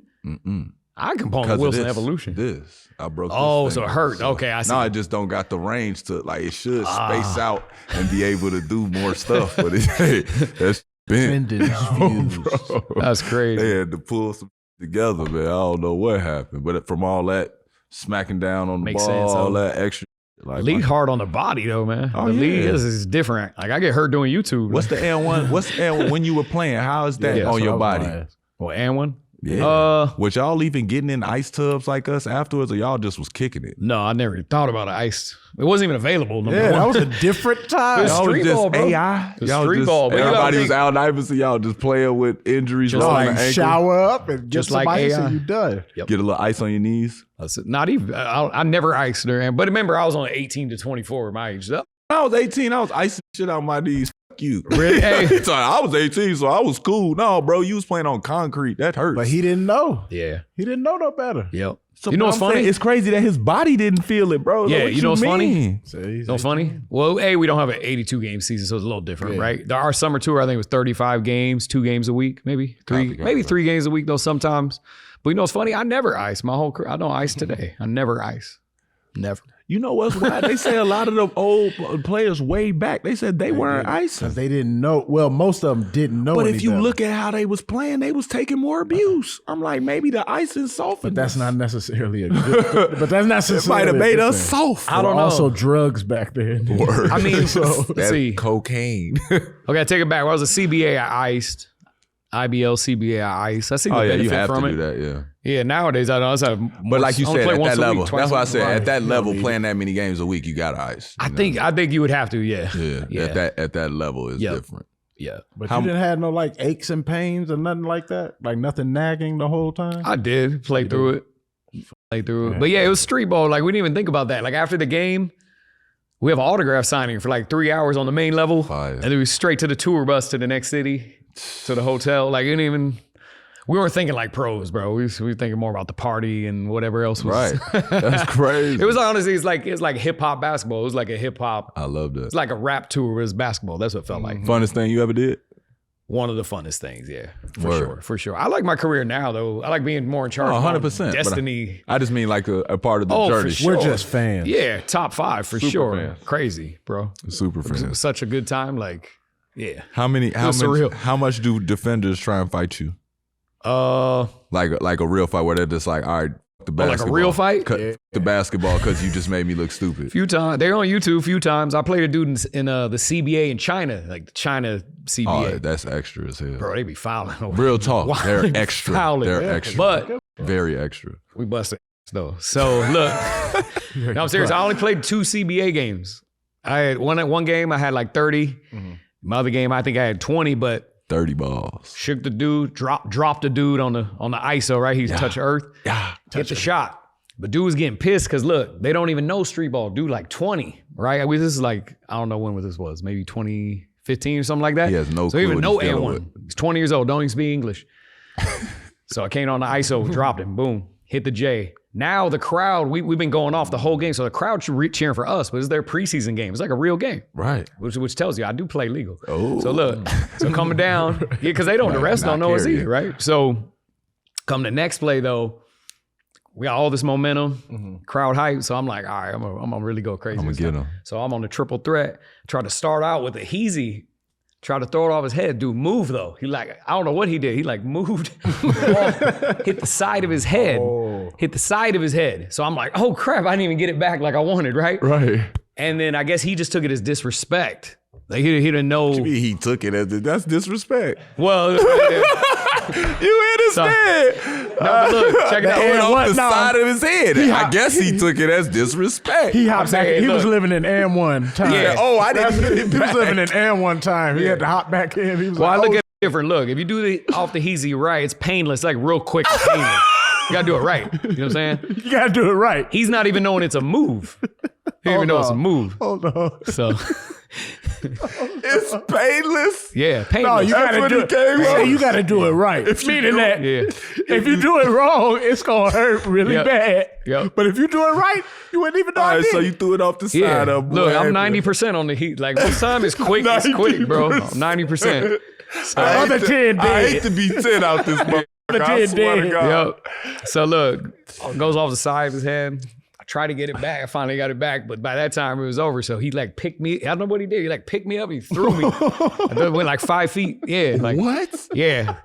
I can palm the Wilson Evolution. I broke. Oh, so it hurt. Okay, I see. No, I just don't got the range to like. It should space out and be able to do more stuff. But that's bent. Bro. That's crazy. They had to pull some together, man. I don't know what happened, but from all that smacking down on the ball, sense, all that extra. Like league hard on the body though, man. The league is different. Like I get hurt doing YouTube. What's the N1? What's the N1 when you were playing? How is that on your body? Well, N1? Yeah. Was y'all even getting in ice tubs like us afterwards, or y'all just was kicking it? No, I never thought about ice. It wasn't even available. That was a different time. It was street ball, bro. AI. Y'all street ball. Everybody was Al Iverson. Y'all just playing with injuries. Just like shower up and just get some like ice AI. and you done. Yep. Get a little ice on your knees. Not even. I never iced there. But remember, I was only 18 to 24 my age. When I was 18, I was icing shit out my knees. Fuck you. Really? Hey. So I was 18, so I was cool. No, bro, you was playing on concrete. That hurts. But he didn't know. Yeah. He didn't know no better. Yep. So you know what's funny? It's crazy that his body didn't feel it, bro. Yeah, like, you know what's funny? Mean? You know what's funny? Well, we don't have an 82 game season, so it's a little different, right? Our summer tour, I think, was 35 games, 2 games a week, maybe 3 games a week though sometimes. But you know what's funny? I never ice my whole career. I don't ice today. I never ice. Never. You know what's wild? They say a lot of the old players way back, they said they weren't icing. Because they didn't know. Well, most of them didn't know. But if you better. look at how they was playing, they was taking more abuse. I'm like, maybe the icing softened. But that's not necessarily a good. But that's not necessarily. It might have made us soft. I don't know. Also, drugs back then. Word. I mean, That see. cocaine. Okay, I take it back. When I was a CBA, I iced. IBL, CBA, I ice. I see the benefit you have from to it. do that, yeah. Yeah, nowadays I don't. But like you said, at that level, week, that's why I said right. at that level, playing that many games a week, you got to ice. I think you would have to, yeah. At that level is different. Yeah. But you didn't have no like aches and pains or nothing like that? Like nothing nagging the whole time? I did play through it. But yeah, it was street ball. Like we didn't even think about that. Like after the game, We have an autograph signing for like 3 hours on the main level. Fire. And then we straight to the tour bus to the next city, to the hotel. Like, we weren't thinking like pros, bro. We were thinking more about the party and whatever else was. Right. That's crazy. It was honestly, it's like hip hop basketball. It was like a hip hop. I love that. It's like a rap tour was basketball. That's what it felt like. Funnest thing you ever did? One of the funnest things, yeah. For sure. I like my career now, though. I like being more in charge of 100%. destiny. I just mean like a part of the journey. For sure. We're just fans. Yeah, top 5 for Super sure. fans. Crazy, bro. Super It was fans. such a good time. Like, yeah. How surreal. much do defenders try and fight you? Like a real fight where they're just like, all right, the basketball. Like a real fight? Cut the basketball because you just made me look stupid. Few times. They're on YouTube a few times. I played a dude in the CBA in China, like the China CBA. Oh, that's extra as hell. Bro, they be fouling. Real talk. Wow, They're they be extra. fouling. They're extra. But very extra. we busted though. So look, no, I'm serious. I only played 2 CBA games. I had one game I had like 30. Mm-hmm. My other game I think I had 20, but 30 balls. shook the dude, dropped the dude on the ISO, right? He's touch earth. Yeah. Hit the shot. But dude was getting pissed because look, they don't even know street ball. Dude like 20, right? This is like, I don't know when this was, maybe 2015 or something like that. He has no so clue even what no he's dealing and with. one. He's 20 years old, don't even speak English. So I came on the ISO, dropped him, boom, hit the J. Now the crowd, we've been going off the whole game. So the crowd cheering for us, but it's their preseason game. It's like a real game. Right. Which tells you I do play legal. Oh. So look, so coming down, yeah, because they don't, the rest don't know us either, right? So come the next play though, we got all this momentum, crowd hype. So I'm like, all right, I'm gonna really go crazy. I'm gonna get him. So I'm on the triple threat. Tried to start out with a heezy. Tried to throw it off his head. Dude, move though. He like, I don't know what he did. He like moved, hit the side of his head. Hit the side of his head. So I'm like, oh crap, I didn't even get it back like I wanted, right? Right. And then I guess he just took it as disrespect. Like he didn't know. He took it as that's disrespect. Well, You hit his head. no, look, check it out. Off the side of his head. I guess he took it as disrespect. He hopped back. saying, He was look. living in AM1 time. Yeah. Oh, I didn't get it He was back. living in AM1 time. He had to hop back in. He was Well, I like, look oh, at it different. Look, if you do the off the heezy right, it's painless, like real quick and painless. You gotta do it right. You know what I'm saying? you got to do it right. He's not even knowing it's a move. He don't even know it's a move. Hold on. So It's painless. yeah, painless. No, you got to what do he it. came So up. you got to do it right. Meaning that yeah. if you do it wrong, it's gonna hurt really Yep. bad. Yep. But if you do it right, you wouldn't even know. All I right, did. so you threw it off the Yeah. side of. Look, I'm 90% on the heat. Like this time is quick, it's quick, bro. I'm 90%. Other 10 I dead. hate to be 10 out this motherfucker. I 10 swear to dead. God. Yep. So look, goes off the side of his head. I tried to get it back. I finally got it back, but by that time it was over. So he like picked me. I don't know what he did. He like picked me up. He threw me. I went like 5 feet. Yeah. Like What? yeah.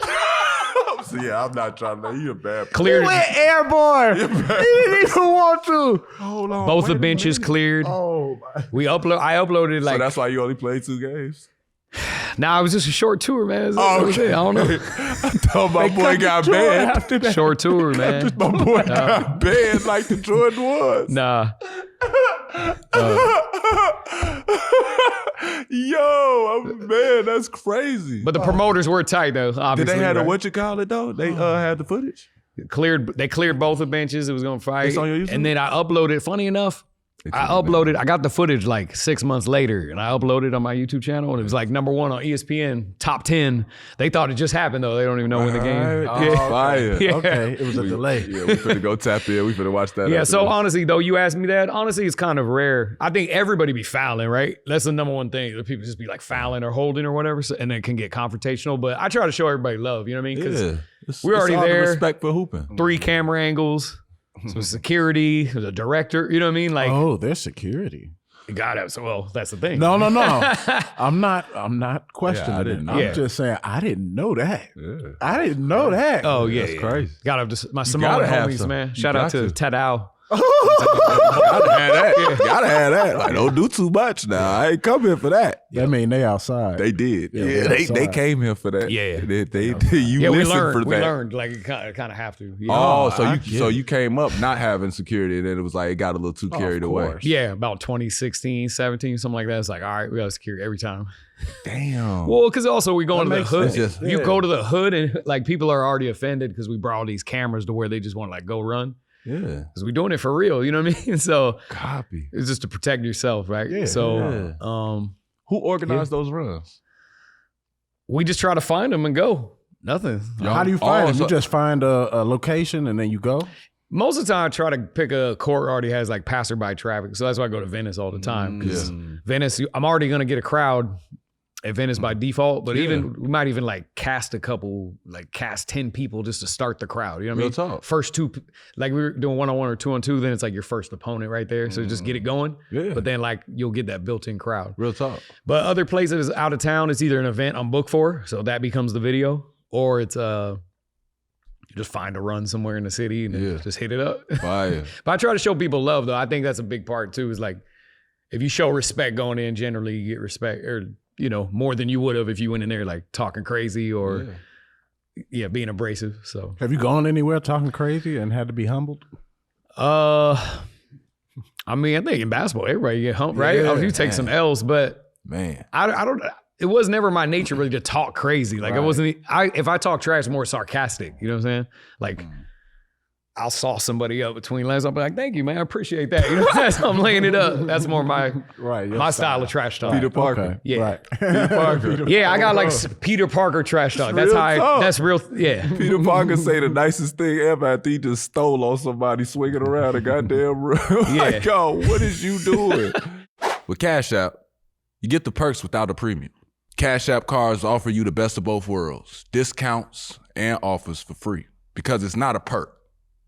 So yeah, I'm not trying to. You're a bad. Cleared. He went airborne. He didn't even want to. Hold on. Both the wait a benches minute. cleared. Oh my. I uploaded So like. that's why you only played 2 games. Nah, it was just a short tour, man. Oh, Okay. I don't know. Oh, my boy got banned. After that. Short tour, man. My boy got banned like the Jordan was. Nah. Yo, man, that's crazy. But the promoters were tight though. Did Obviously, they have a right? what you call it though? They had the footage. They cleared both the benches. It was gonna fight. It's on your YouTube? And then I uploaded. Funny enough, I got the footage like 6 months later, and I uploaded on my YouTube channel, and it was like #1 on ESPN top 10. They thought it just happened though. They don't even know when the game. Oh, fire. Yeah. Okay, it was a delay. Yeah, we finna go tap in. We finna watch that. Yeah, after so this. honestly, though, you asked me that. Honestly, it's kind of rare. I think everybody be fouling, right? That's the #1 thing. That people just be like fouling or holding or whatever, and it can get confrontational. But I try to show everybody love. You know what I mean? Because we're already all the there. Respect for hooping. 3 camera angles, some security, there's a director. You know what I mean? Like, Oh, there's security. you got it. So, well, that's the thing. No. I'm not questioning it. didn't know. I'm Yeah. just saying I didn't know that. Yeah. I didn't know that. Oh yeah, That's yeah. crazy. Got to just my gotta Samoan have homies, some. man. You Shout out got to to. Tadao. Gotta have that. Gotta have that. Like, don't do too much now. I ain't come here for that. That mean they outside. They did. Yeah, Yeah, they they outside. came here for that. Yeah. You Yeah, we listened learned. for that. We learned. Like, you kind of have to. You know? Oh, I get so it. you came up not having security, and then it was like it got a little too carried away. course. Yeah, about 2016, 17, something like that. It's like, all right, we got security every time. Damn. Well, because also we go into the makes hood. sense. You go to the hood and like people are already offended because we brought all these cameras to where they just want to like go run. Yeah. Because we're doing it for real, you know what I mean? So copy. it's just to protect yourself, right? Yeah. So who organized those runs? We just try to find them and go. Nothing. How do you find it? You just find a location and then you go? Most of the time I try to pick a court that already has like passerby traffic. So that's why I go to Venice all the time. Because Venice, I'm already going to get a crowd at Venice by default, but even we might even like cast 10 people just to start the crowd. You know what I mean? Talk. First two, like we were doing 1-on-1 or 2-on-2, then it's like your first opponent right there. So just get it going. Yeah. But then like you'll get that built-in crowd. Real talk. But other places out of town, it's either an event I'm booked for, so that becomes the video, or it's you just find a run somewhere in the city and then just hit it up. Fire. But I try to show people love though. I think that's a big part too, is like if you show respect going in, generally you get respect, or you know, more than you would have if you went in there like talking crazy or being abrasive. So have you gone anywhere talking crazy and had to be humbled? I mean, I think in basketball, everybody get humped, right? Yeah, you take some L's, but man, I don't, it was never my nature really to talk crazy. Like it wasn't, if I talk trash, more sarcastic, you know what I'm saying? Like I'll saw somebody up between legs. I'll be like, thank you, man. I appreciate that. You know, as I'm laying it up. That's more my style of trash talk. Peter Parker. Okay. Yeah. Right. Peter Parker. Yeah, I got like Peter Parker trash talk. That's that's real. Yeah. Peter Parker say the nicest thing ever after he just stole on somebody swinging around a goddamn room. Like, yo, what is you doing? With Cash App, you get the perks without a premium. Cash App cards offer you the best of both worlds. Discounts and offers for free. Because it's not a perk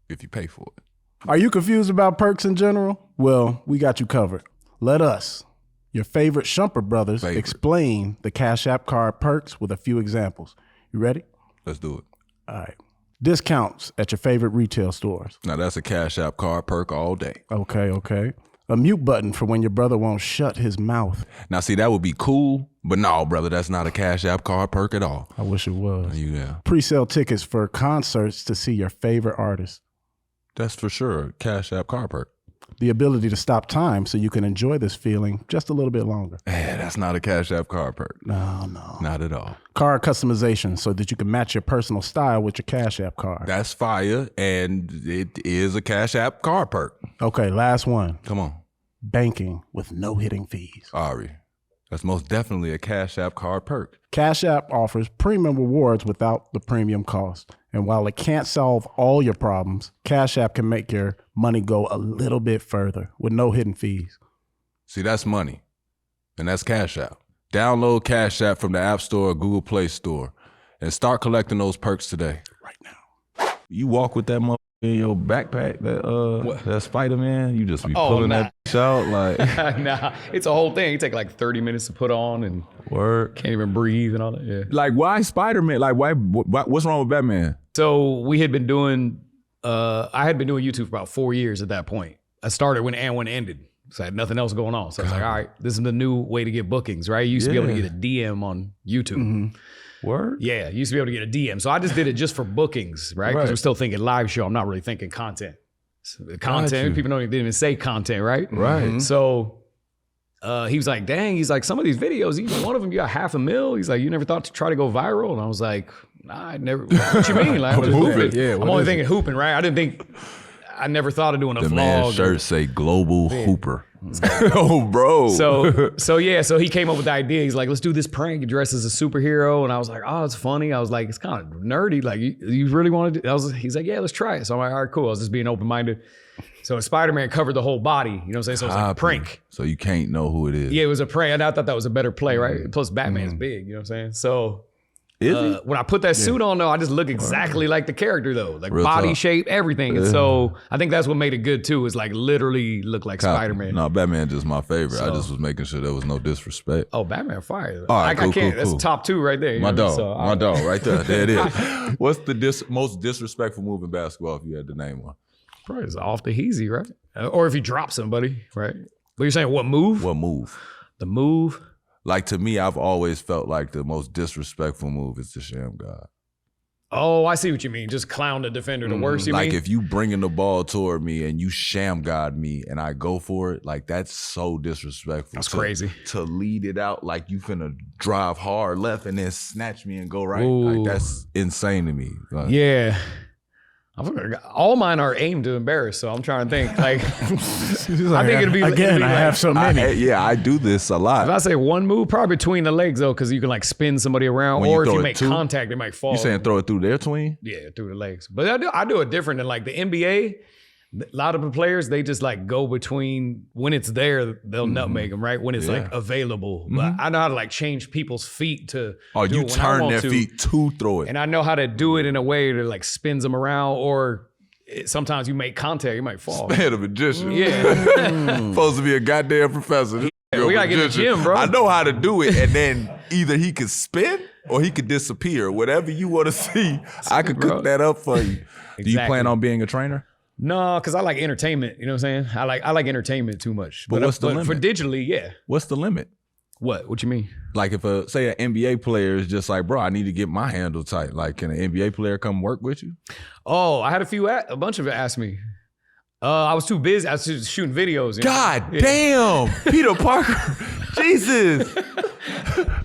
if you pay for it. Are you confused about perks in general? Well, we got you covered. Let us, your favorite Shumpert brothers, explain the Cash App card perks with a few examples. You ready? Let's do it. All right. Discounts at your favorite retail stores. Now that's a Cash App card perk all day. Okay. A mute button for when your brother won't shut his mouth. Now see, that would be cool, but no, brother, that's not a Cash App card perk at all. I wish it was. Yeah. Pre-sale tickets for concerts to see your favorite artists. That's for sure a Cash App card perk. The ability to stop time so you can enjoy this feeling just a little bit longer. Yeah, that's not a Cash App card perk. No. Not at all. Card customization so that you can match your personal style with your Cash App card. That's fire, and it is a Cash App card perk. Okay, last one. Come on. Banking with no hitting fees. Ahrii, that's most definitely a Cash App card perk. Cash App offers premium rewards without the premium cost. And while it can't solve all your problems, Cash App can make your money go a little bit further with no hidden fees. See, that's money, and that's Cash App. Download Cash App from the App Store or Google Play Store and start collecting those perks today. Right now. You walk with that motherfucker in your backpack, that Spider-Man, you just be pulling that out like. Nah, it's a whole thing. It take like 30 minutes to put on and can't even breathe and all that. Yeah. Like, why Spider-Man? Like, what's wrong with Batman? So we had been doing, I had been doing YouTube for about 4 years at that point. I started when And When ended. So I had nothing else going on. So I was like, all right, this is the new way to get bookings, right? You used to be able to get a DM on YouTube. Mm-hmm. Word? Yeah, you used to be able to get a DM. So I just did it just for bookings, right? Because we're still thinking live show. I'm not really thinking content. So the content, people didn't even say content, right? Right. Mm-hmm. So he was like, dang, he's like, some of these videos, even one of them, you got 500,000. He's like, you never thought to try to go viral? And I was like, nah, I never, what you mean? Like, I'm hooping. Yeah, I'm only thinking hooping, right? I never thought of doing a vlog. The man's shirt say global hooper. Oh, bro. So he came up with the idea. He's like, let's do this prank, dress as a superhero. And I was like, oh, it's funny. I was like, it's kind of nerdy. Like, you really want to do? He's like, yeah, let's try it. So I'm like, all right, cool. I was just being open-minded. So Spider-Man covered the whole body. You know what I'm saying? So it was like a prank. So you can't know who it is. Yeah, it was a prank. And I thought that was a better play, right? Plus Batman's big. You know what I'm saying? So when I put that suit on, though, I just look exactly like the character, though. Like real body shape, everything. And so I think that's what made it good, too, is like literally look like Spider-Man. No, Batman just my favorite. I just was making sure there was no disrespect. Oh, Batman fire. All right, I can't. Cool. That's top 2 right there. My dog right there. There it is. What's the most disrespectful move in basketball if you had to name one? Probably it's off the heezy, right? Or if you drop somebody, right? But you're saying what move? What move? The move? Like, to me, I've always felt like the most disrespectful move is the sham god. Oh, I see what you mean. Just clown the defender the worst, you mean? Like if you bringing the ball toward me and you sham god me and I go for it, like that's so disrespectful. That's crazy. To lead it out like you finna drive hard left and then snatch me and go right. Ooh. Like that's insane to me. Like, yeah. All mine are aimed to embarrass, so I'm trying to think. Like, I think it'd be again. I have so many. I do this a lot. If I say one move, probably between the legs though, because you can like spin somebody around, When or you if you throw make it too? contact, they might fall. You saying throw it through their tween? Yeah, through the legs. But I do it different than like the NBA. A lot of the players, they just like go between when it's there, they'll nutmeg them, right? When it's like available. But I know how to like change people's feet to. Oh, do you it when I turn want their to. feet to throw it. And I know how to do it in a way that like spins them around, or sometimes you make contact, you might fall. Man, a magician. Yeah. Supposed to be a goddamn professor. We gotta get in the gym, bro. I know how to do it, and then either he could spin or he could disappear. Whatever you want to see, I could cook that up for you. Do you plan on being a trainer? No, because I like entertainment. You know what I'm saying? I like entertainment too much. But what's the limit? For digitally, yeah. What's the limit? What you mean? Like if say an NBA player is just like, bro, I need to get my handle tight. Like, can an NBA player come work with you? Oh, I had a bunch of it ask me. I was too busy. I was just shooting videos. God damn, Peter Parker. Jesus.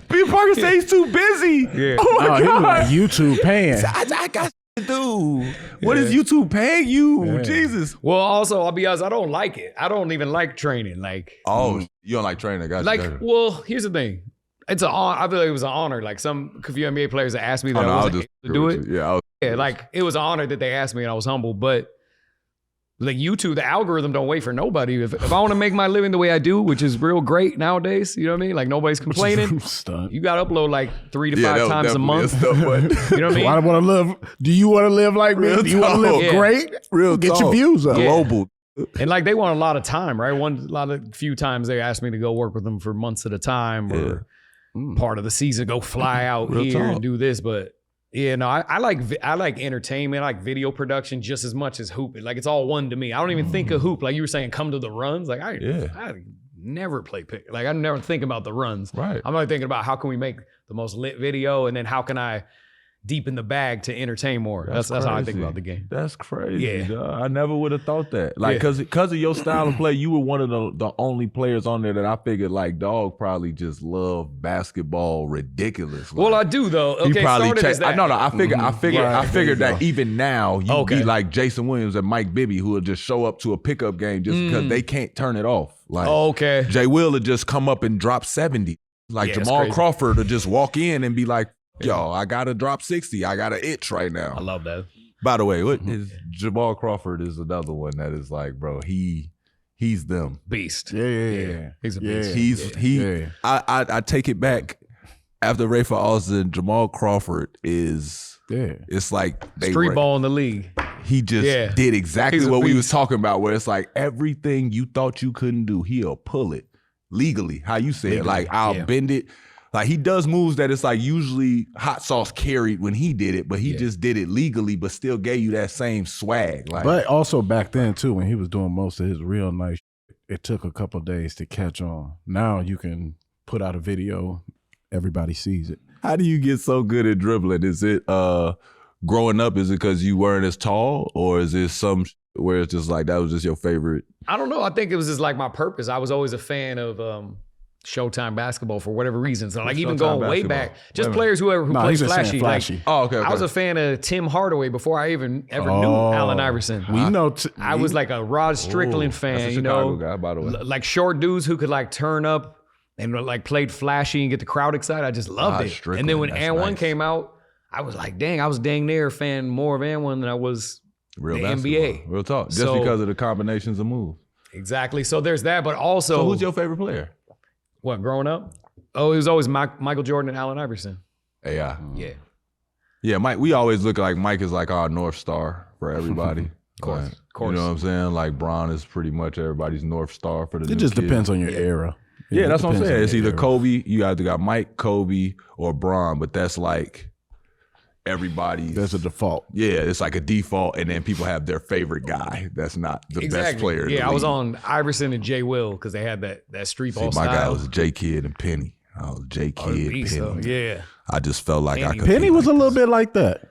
Peter Parker says he's too busy. Yeah. Oh my He was God. like YouTube paying. I got to do. What is YouTube paying you? Yeah. Jesus. Well, also, I'll be honest, I don't like it. I don't even like training. Like, Oh, you don't like training. Gotcha. well, here's the thing. It's an honor. I feel like it was an honor. Like some few NBA players that asked me that I wasn't able to do it. Yeah. Like it was an honor that they asked me, and I was humble. But like YouTube, the algorithm don't wait for nobody. If I want to make my living the way I do, which is real great nowadays, you know what I mean? Like nobody's complaining. You got to upload like 3 to 5 times a month. You know what I mean? I want to live. Do you want to live like me? Do you want to live great? Real Get talk. your views up. Global. And like they want a lot of time, right? Few times they asked me to go work with them for months at a time, or part of the season, go fly out Real here talk. and do this. But yeah, no, I like entertainment, I like video production just as much as hooping. Like it's all one to me. I don't even think of hoop. Like you were saying, come to the runs. Like I never play pick. Like I never think about the runs. Right. I'm like thinking about how can we make the most lit video, and then how can I deepen the bag to entertain more. That's how I think about the game. That's crazy. Yeah. Dog. I never would have thought that. Like, cause of your style of play, you were one of the only players on there that I figured like dog probably just loved basketball ridiculous. Well, like, I do though. he Okay, probably started as that. I figured Right. that even now you Okay. be like Jason Williams and Mike Bibby, who will just show up to a pickup game just because they can't turn it off. Like Okay. Jay Will would just come up and drop 70. Like Yeah, it's Jamal crazy. Crawford to just walk in and be like, yo, I gotta drop 60. I got an itch right now. I love that. By the way, Jamal Crawford is another one that is like, bro, he's them. Beast. Yeah. He's a beast. Yeah. I take it back. After Rafa Alston, Jamal Crawford is it's like Street ball in the league. He just did exactly He's a what we beast. was talking about, where it's like everything you thought you couldn't do, he'll pull it legally. How you say it? Like I'll bend it. Like he does moves that it's like usually hot sauce carried when he did it, but he just did it legally, but still gave you that same swag. Like, But also back then too, when he was doing most of his real nice shit, it took a couple of days to catch on. Now you can put out a video, everybody sees it. how do you get so good at dribbling? Is it growing up? Is it because you weren't as tall, or is it some where it's just like that was just your favorite? I don't know. I think it was just like my purpose. I was always a fan of Showtime basketball for whatever reason. So like even Showtime going way basketball? back, just players who plays he's just saying flashy. flashy. Like, Oh, okay. I was a fan of Tim Hardaway before I even ever knew Allen Iverson. We know. I was like a Rod Strickland fan, that's a you Chicago know, guy, by the way. like short dudes who could like turn up and like played flashy and get the crowd excited. I just loved it. Strickland, And then when that's And One nice. came out, I was like, dang, I was dang near a fan more of And One than I was Real the basketball. NBA. Real talk. Just So- because of the combinations of moves. Exactly. So there's that, but also So who's your favorite player? what growing up? Oh, it was always Michael Jordan and Allen Iverson. AI. Yeah. Yeah, Mike. We always look like Mike is like our North Star for everybody. Course. Like, Of course. You know what I'm saying? Like Bron is pretty much everybody's North Star for the new It just kid. depends on your era. Yeah, that's what I'm depends saying. on It's your either era. Kobe, you either got Mike, Kobe, or Bron, but that's like everybody's. There's a default. Yeah, it's like a default, and then people have their favorite guy. That's not the best player. In Yeah, the I was league. on Iverson and Jay Will because they had that street ball See, my style. guy was J Kidd and Penny. I was J Kidd, beast, Penny. though. Yeah. I just felt like I Penny. could. Penny be was like a little this. bit like that.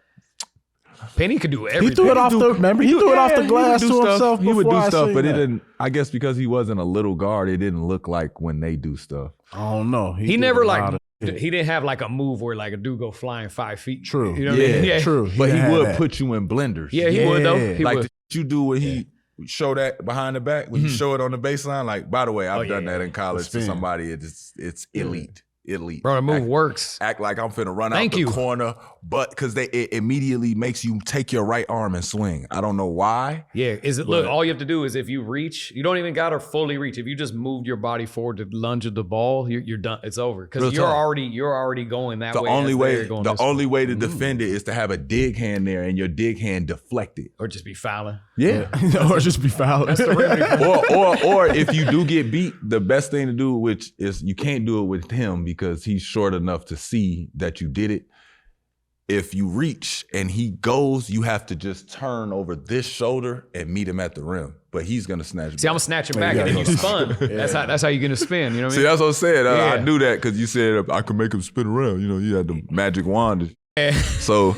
Penny could do everything. He threw it off the. Remember, he threw it off the glass he to would do himself. stuff. He would before do I stuff, seen but it that. didn't. I guess because he wasn't a little guard, it didn't look like when they do stuff. I don't know. He did never a like lot of- he didn't have like a move where like a dude go flying 5 feet. True. You know what I mean? Yeah, true. But he would that. put you in blenders. Yeah, he would though. He like would. the shit you do when he show that behind the back, when you show it on the baseline. Like, by the way, I've done that in college to somebody. It's elite. Elite. Bro, the move works. Act like I'm finna run out the corner, but because it immediately makes you take your right arm and swing. I don't know why. Yeah, look, all you have to do is if you reach, you don't even gotta fully reach. If you just moved your body forward to lunge at the ball, you're done. It's over. Because you're already going that way. The only way to defend it is to have a dig hand there and your dig hand deflected. Or just be fouling. Yeah. Or just be fouling. That's the remedy. or if you do get beat, the best thing to do, which is you can't do it with him because he's short enough to see that you did it. If you reach and he goes, you have to just turn over this shoulder and meet him at the rim. But he's gonna snatch. See, I'm gonna snatch him back and then you spun. That's how you're gonna spin. You know what I mean? See, that's what I said. I knew that because you said I could make him spin around. You know, you had the magic wand. So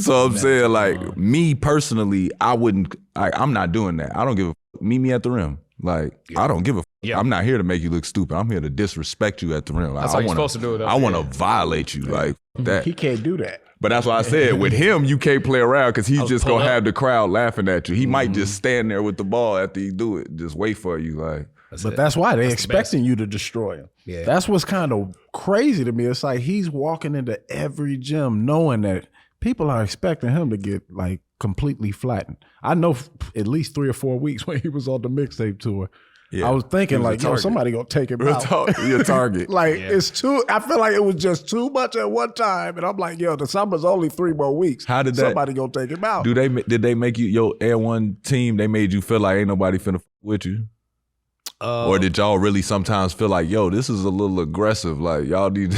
I'm saying, like, me personally, I'm not doing that. I don't give a fuck. Meet me at the rim. Like, I don't give a fuck. I'm not here to make you look stupid. I'm here to disrespect you at the rim. Like, that's how you're supposed to do it. I want to violate you like that. He can't do that. But that's why I said with him, you can't play around because he's just gonna have the crowd laughing at you. He might just stand there with the ball after you do it, just wait for you. Like, that's why they're expecting you to destroy him. Yeah. That's what's kind of crazy to me. It's like he's walking into every gym knowing that people are expecting him to get like completely flattened. I know at least 3 or 4 weeks when he was on the mixtape tour. Yeah. I was thinking like, somebody gonna take him out. Your target. Like it's too. I feel like it was just too much at one time, and I'm like, the summer's only 3 more weeks. How did somebody gonna take him out? Did they make you your Air One team? They made you feel like ain't nobody finna with you. Or did y'all really sometimes feel like, this is a little aggressive? Like y'all need to,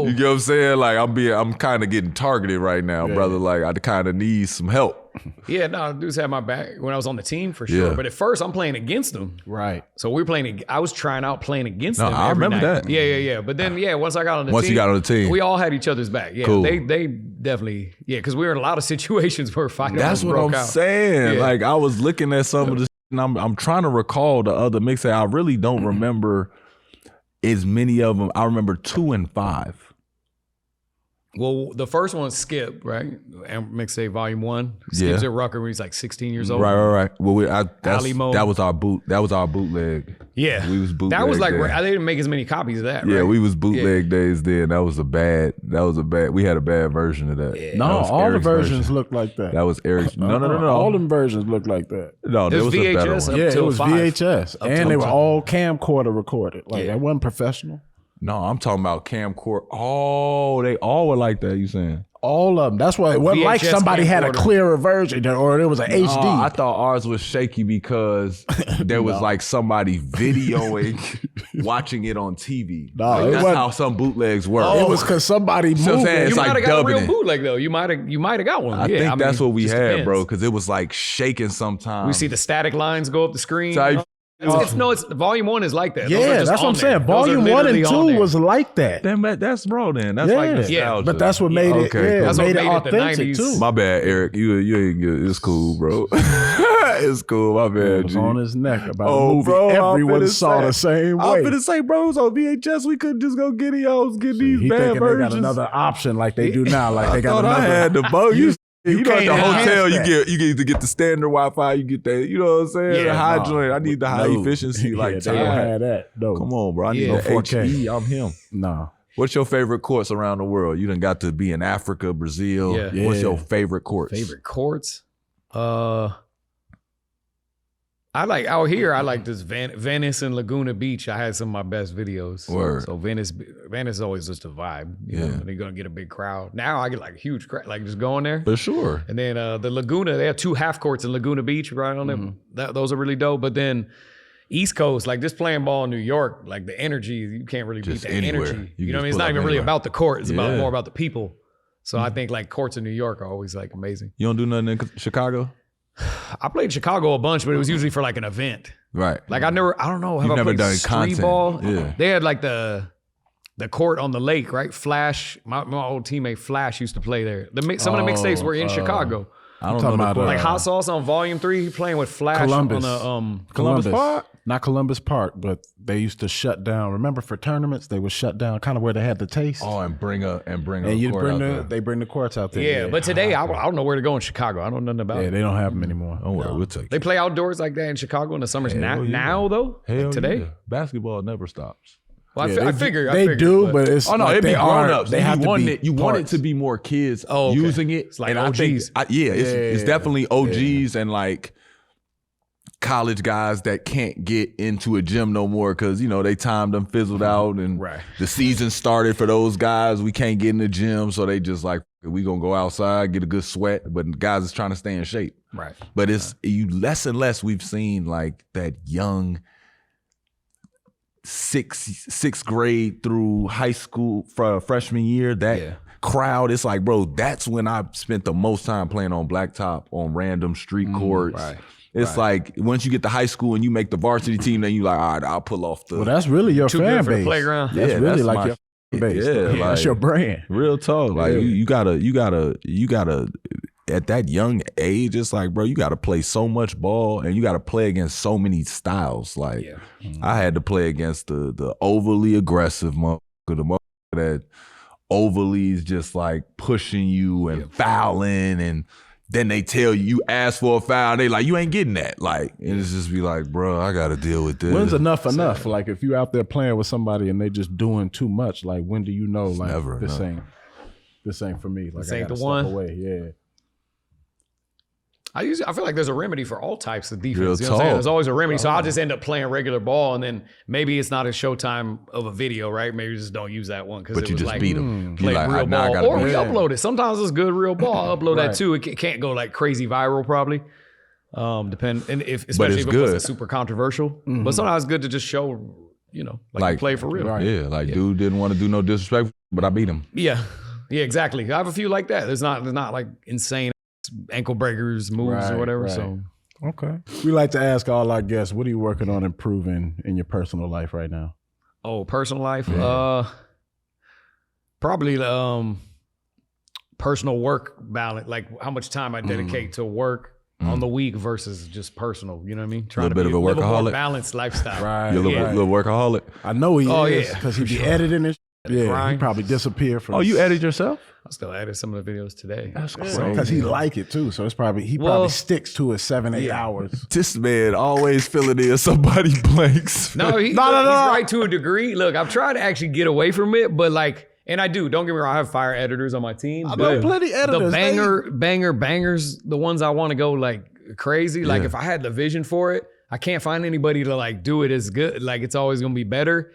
you get what I'm saying? Like I'm kind of getting targeted right now, brother. Like I kind of need some help. Yeah, no, dudes had my back when I was on the team for sure. But at first I'm playing against them. Right. So we were playing, I was trying out playing against them I every remember night. that. Yeah. But then, once I got on the team. Once you got on the team. We all had each other's back. Yeah, cool. They definitely, because we were in a lot of situations where fighting That's what I'm saying. Like I was looking at some of the and I'm trying to recall the other mixtape. I really don't remember as many of them. I remember 2 and 5. Well, the first one, Skip, right? And mixtape volume 1. Skip's at Rucker when he's like 16 years old. Right. Well, that was our bootleg. Yeah, we was bootleg. That was like days. I didn't make as many copies of that. Yeah, right? we was bootleg days then. That was a bad. We had a bad version of that. Yeah. No, all Eric's the versions looked like that. That was Eric's. No. All them versions looked like that. No, there was VHS a better one. Yeah, it was VHS, and they were all camcorder recorded. Like that wasn't professional. No, I'm talking about camcorder. Oh, they all were like that. You saying? All of them. That's why it wasn't like somebody had a clearer version or it was an HD. I thought ours was shaky because there was like somebody videoing, watching it on TV. No, like, that's how some bootlegs work. It was because somebody moved. You might have like got a real bootleg though. You might have got one. I think that's what we had, bro, because it was like shaking sometimes. We see the static lines go up the screen. It's volume 1 is like that. Yeah, that's what I'm saying. Volume 1 and 2 was like that. That's bro. Then that's like nostalgia. But that's what made it. That's what made it authentic too. My bad, Eric. You ain't good. It's cool, bro. It's cool. My bad. It was on his neck about a movie. Everyone saw the same way. I'm finna say, bro, it was on VHS. We couldn't just go get these bad versions. They got another option like they do now. Like they got another. I had the boat. You know, at the hotel, that. you get to get the standard Wi-Fi. You get that, you know what I'm saying? The high joint. I need the high efficiency. Like, they don't have that. No. Come on, bro. I need the 4K. I'm him. No. What's your favorite courts around the world? You done got to be in Africa, Brazil. Yeah. What's your favorite courts? Favorite courts? I like out here. I like this Venice and Laguna Beach. I had some of my best videos. Word. So Venice is always just a vibe. You know, and they're gonna get a big crowd. Now I get like a huge crowd, like just going there. For sure. And then the Laguna, they have 2 half courts in Laguna Beach, right on them. Those are really dope. But then East Coast, like just playing ball in New York, like the energy, you can't really beat that energy. You know what I mean? It's not even really about the court. It's about more about the people. So I think like courts in New York are always like amazing. You don't do nothing in Chicago? I played Chicago a bunch, but it was usually for like an event. Right. Like I don't know. Have You've I never played done streetball? Yeah. They had like the court on the lake, right? Flash, my old teammate Flash used to play there. Some of the mixtapes were in Chicago. I don't know. Like Hot Sauce on Volume 3, he playing with Flash Columbus. on the Columbus Park? Not Columbus Park, but they used to shut down. Remember for tournaments, they would shut down kind of where they had the taste. Oh, and bring a and court bring out there. they bring the courts out there. Yeah, but today I don't know where to go in Chicago. I don't know nothing about Yeah, it. they don't have them anymore. Don't worry, we'll take They it. play outdoors like that in Chicago in the summers now though? Hell Like today? yeah. Basketball never stops. Well, Yeah, I figured. they do, but it's Oh no, like it'd be they are- grown ups. They have to want be it. You want it parts. to be more kids okay. using it. It's like and OGs. It's definitely OGs and like college guys that can't get into a gym no more because they timed them, fizzled out, and the season started for those guys. We can't get in the gym, so they just like, we gonna go outside, get a good sweat. But guys is trying to stay in shape. Right. But it's less and less we've seen like that young sixth grade through high school freshman year, that crowd. It's like, bro, that's when I spent the most time playing on blacktop on random street courts. Right. It's like once you get to high school and you make the varsity team, then you like, all right, I'll pull off the. Well, that's really your Too fan good for the base. playground. That's Yeah, really that's like my your fan base. yeah, That's like- your brand. Real talk. Like Yeah. you gotta at that young age, it's like, bro, you gotta play so much ball and you gotta play against so many styles. Like I had to play against the overly aggressive motherfucker, the motherfucker that overly is just like pushing you and fouling, and then they tell you ask for a foul, and they like, you ain't getting that. Like, and it's just be like, bro, I gotta deal with this. When's enough? Like if you out there playing with somebody and they just doing too much, like when do you know like never this enough. ain't for me? Like This I ain't gotta the step one. away. Yeah. I feel like there's a remedy for all types of defense. Real You know what I'm saying? talk. There's always a remedy. So I'll just end up playing regular ball, and then maybe it's not a showtime of a video, right? Maybe just don't use that one because But it you was just like beat them. play real now I ball, gotta or beat we them. upload it. Sometimes it's good real ball. I'll upload that Right. too. It can't go like crazy viral, probably. Depend and if But especially it's if it wasn't good. super controversial. But sometimes it's good to just show, like you play for real. Right. Yeah, like dude didn't want to do no disrespect, but I beat him. Yeah, exactly. I have a few like that. There's not like insane ankle breakers moves or Right, whatever. right. So. Okay. We like to ask all our guests, what are you working on improving in your personal life right now? Oh, personal life. Probably personal work balance, like how much time I dedicate to work on the week versus just personal. You know what I mean? Trying Little bit of a live more workaholic. balanced lifestyle. Right. You're a little workaholic. I know he Oh, is yeah, because he for be sure. editing it. Yeah, he grind. probably disappeared from. Oh, you edit yourself? I still added some of the videos today. That's because he like it too. So it's probably he probably sticks to it 7-8 hours. This man always filling in somebody blanks. No, he's right to a degree. Look, I've tried to actually get away from it, but like, and I do. Don't get me wrong. I have fire editors on my team. I know plenty editors. The bangers, the ones I want to go like crazy. Like if I had the vision for it, I can't find anybody to like do it as good. Like it's always gonna be better.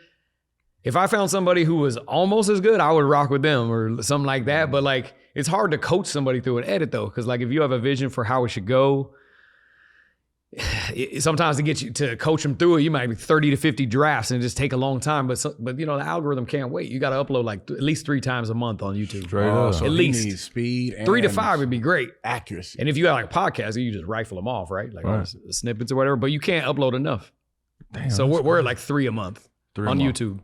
If I found somebody who was almost as good, I would rock with them or something like that. But like, it's hard to coach somebody through an edit though, because like if you have a vision for how it should go, sometimes to get you to coach them through it, you might be 30 to 50 drafts and it just take a long time. But the algorithm can't wait. You got to upload like at least 3 times a month on YouTube. So at he least needs speed. And 3 to 5 would be great. accuracy. And if you got like a podcast, you just rifle them off, right? Like all the snippets or whatever. But you can't upload enough. Damn, So we're at like 3 a month on YouTube.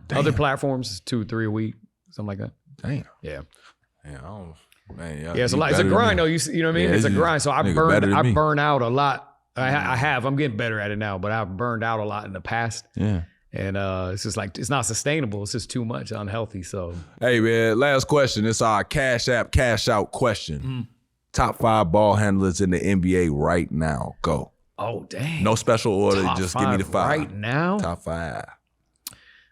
Damn. Other platforms, 2 or 3 a week, something like that. Damn. Yeah. Yeah, So like, it's a grind though. You know what I mean? Yeah, it's a you- grind. So I nigga better than me. burn out a lot. I have. I'm getting better at it now, but I've burned out a lot in the past. Yeah. And it's just like, it's not sustainable. It's just too much, unhealthy. So Hey man, last question. It's our Cash App, Cash Out question. Top 5 ball handlers in the NBA right now. Go. oh dang. No special order. Top Just give me the 5. right now. Top 5.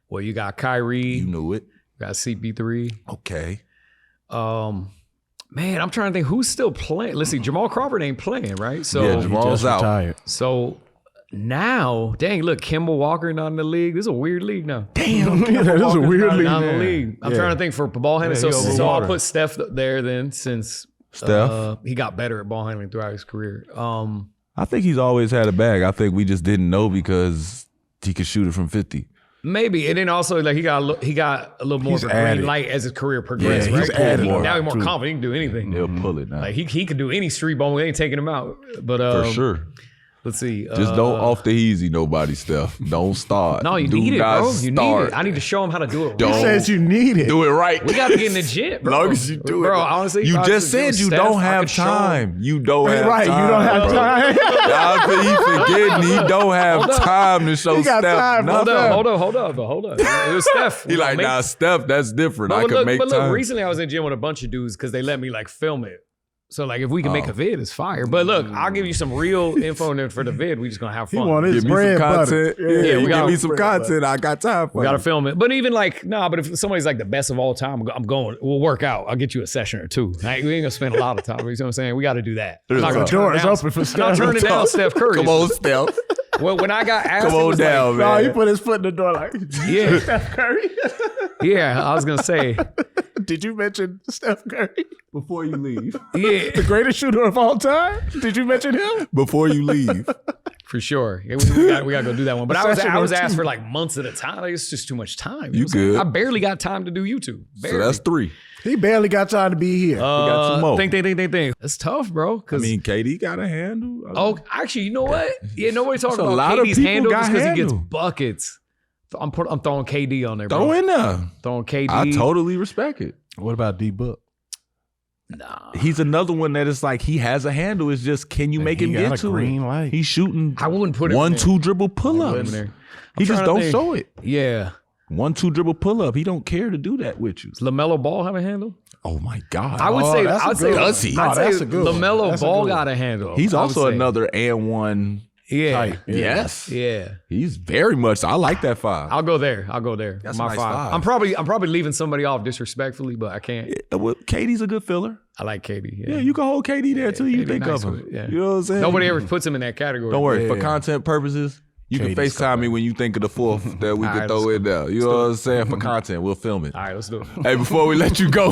Well, you got Kyrie. You You knew it. got CP3. Okay. Man, I'm trying to think who's still playing. Let's see, Jamal Crawford ain't playing, right? So Yeah, Jamal's out. Retired. So now, dang, look, Kemba Walker not in the league. This is a weird league now. Damn, that is a weird league. Not in the league. I'm trying to think for ball handling. Yeah, he So I'll overwatered. put Steph there then, since Steph? he got better at ball handling throughout his career. I think he's always had a bag. I think we just didn't know because he could shoot it from 50. Maybe, and then also like he got a little more He's of a green added. light as his career progressed. Yeah, he's right? added a Now he's lot, more too. confident. He can do anything. He'll pull it now. Like he could do any street ball. We ain't taking him out. But for sure. Let's see. Just don't off the easy nobody, Steph. Don't start. No, you need it, bro. You need it. I need to show him how to do it. He says you need it. Do it right. We got to get in the gym, bro. As long as you do it. Bro, honestly. You just said you don't have time. You don't have time. Right, you don't have time. He forgetting he don't have time to show Steph time. nothing. Hold up. It was Steph. He like, nah, Steph, that's different. I can make time. But look, recently I was in the gym with a bunch of dudes because they let me like film it. So like if we can make a vid, it's fire. But look, I'll give you some real info for the vid. We just gonna have fun. He want his give me bread some butter. content. Yeah, give me some content. I got time for We gotta film it. But even like, but if somebody's like the best of all time, I'm going, we'll work out. I'll get you a session or two. Like, we ain't gonna spend a lot of time. You know what I'm saying? We gotta do that. I'm not gonna door is open for I'm Steph. not turning down Steph Curry. Come on, Steph. Well, when I got asked, Come on down, No, man. he put his foot in the door like, Yeah. Steph Curry. Yeah, I was gonna say, Did you mention Steph Curry? Before you leave. yeah, The greatest shooter of all time? Did you mention him? Before you leave. for sure. Yeah, we gotta go do that one. But I was asked for like months at a time. Like, it's just too much time. You good. I barely got time to do YouTube. Barely. So that's 3. He barely got time to be here. got some more. Think. It's tough, bro. I mean, KD got a handle. Oh, actually, you know what? Yeah, nobody's talking a about lot of KD's people handle got because he gets handle. buckets. I'm throwing KD on there, bro. Throw in there. Throwing KD. I totally respect it. What about D-Book? Nah. He's another one that is like, he has a handle. It's just, can you make him got get a to green it? light. He's shooting I wouldn't put him in 1-2 dribble pull-ups. there. He just trying to don't think. show it. Yeah. 1-2 dribble pull-up. He don't care to do that with you. Does LaMelo Ball have a handle? Oh my God. I would say that's a I'd good say one. Does he? No, I'd say that's a good one. LaMelo That's a Ball good one. got a handle. He's I would also say. another and one. Yeah. Type. Yeah. Yes. Yeah. He's very much. I like that 5. I'll go there. That's My a nice 5. five. I'm probably leaving somebody off disrespectfully, but I can't. Well, KD's a good filler. I like KD. Yeah, you can hold KD there till you KD think nice of with him. it, yeah. You know what I'm saying? Nobody ever puts him in that category. Don't worry. Yeah. For content purposes, you can KD's FaceTime me when you think of the 4th that we All can right, throw let's in there. You know what I'm saying? For content, we'll film it. All right, let's do it. Hey, before we let you go,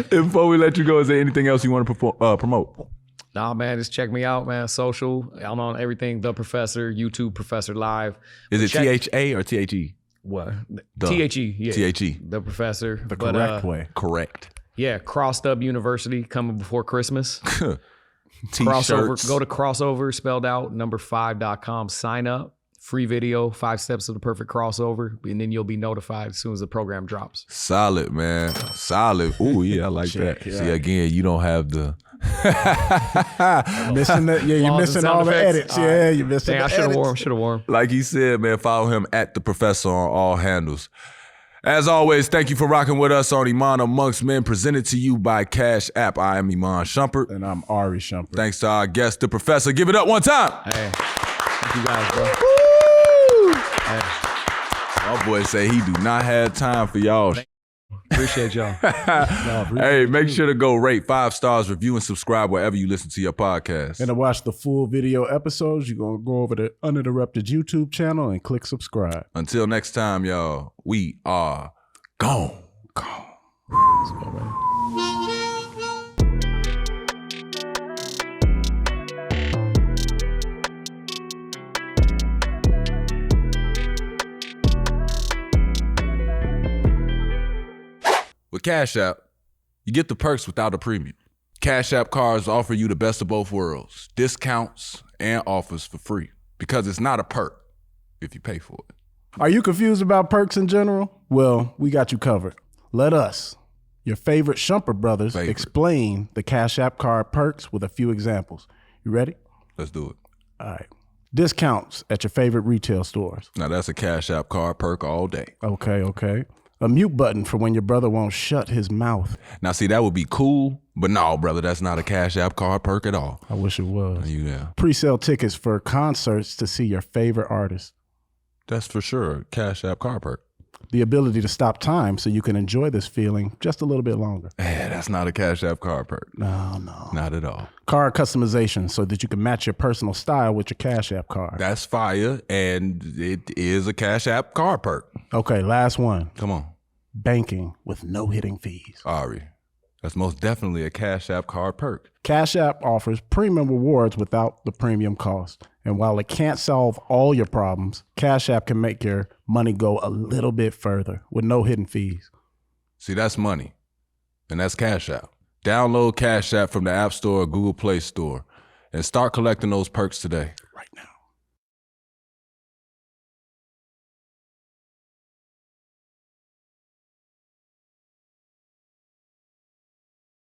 before we let you go, is there anything else you want to promote? Nah, man, just check me out, man. Social. I'm on everything. The Professor, YouTube Professor Live. Is it Check- THA or THE? What? The. THE. Yeah. THE. The Professor. The correct way. Correct. Yeah, Crossed Up University coming before Christmas. T-shirts. Crossover. Go to crossover spelled out number5.com. Sign up. Free video. 5 steps to the perfect crossover, and then you'll be notified as soon as the program drops. Solid, man. Solid. Ooh, yeah, I like Check, that. yeah. See, again, you don't have the. Missing that. Yeah, you're Flaws missing and all sound the effects. edits. All Yeah, right. you're missing Dang, I the should have worn. Like he said, man, follow him at The Professor on all handles. As always, thank you for rocking with us on Iman Amongst Men, presented to you by Cash App. I am Iman Shumpert. And I'm Ahrii Shumpert. Thanks to our guest, The Professor. Give it up one time. Hey, thank you guys, bro. My boy say he do not have time for y'all. Appreciate y'all. Hey, make sure to go rate 5 stars, review, and subscribe wherever you listen to your podcast. And to watch the full video episodes, you're going to go over to Uninterrupted YouTube channel and click subscribe. Until next time, y'all, we are gone. With Cash App, you get the perks without a premium. Cash App cards offer you the best of both worlds, discounts and offers for free, because it's not a perk if you pay for it. Are you confused about perks in general? Well, we got you covered. Let us, your favorite Shumpert brothers, explain the Cash App card perks with a few examples. You ready? Let's do it. All right. Discounts at your favorite retail stores. Now that's a Cash App card perk all day. Okay. A mute button for when your brother won't shut his mouth. Now see, that would be cool, but no, brother, that's not a Cash App card perk at all. I wish it was. Yeah. Pre-sale tickets for concerts to see your favorite artist. That's for sure a Cash App card perk. The ability to stop time so you can enjoy this feeling just a little bit longer. Yeah, that's not a Cash App card perk. No. Not at all. Card customization so that you can match your personal style with your Cash App card. That's fire, and it is a Cash App card perk. Okay, last one. Come on. Banking with no hidden fees. Ahrii, that's most definitely a Cash App card perk. Cash App offers premium rewards without the premium cost. And while it can't solve all your problems, Cash App can make your money go a little bit further with no hidden fees. See, that's money, and that's Cash App. Download Cash App from the App Store or Google Play Store and start collecting those perks today.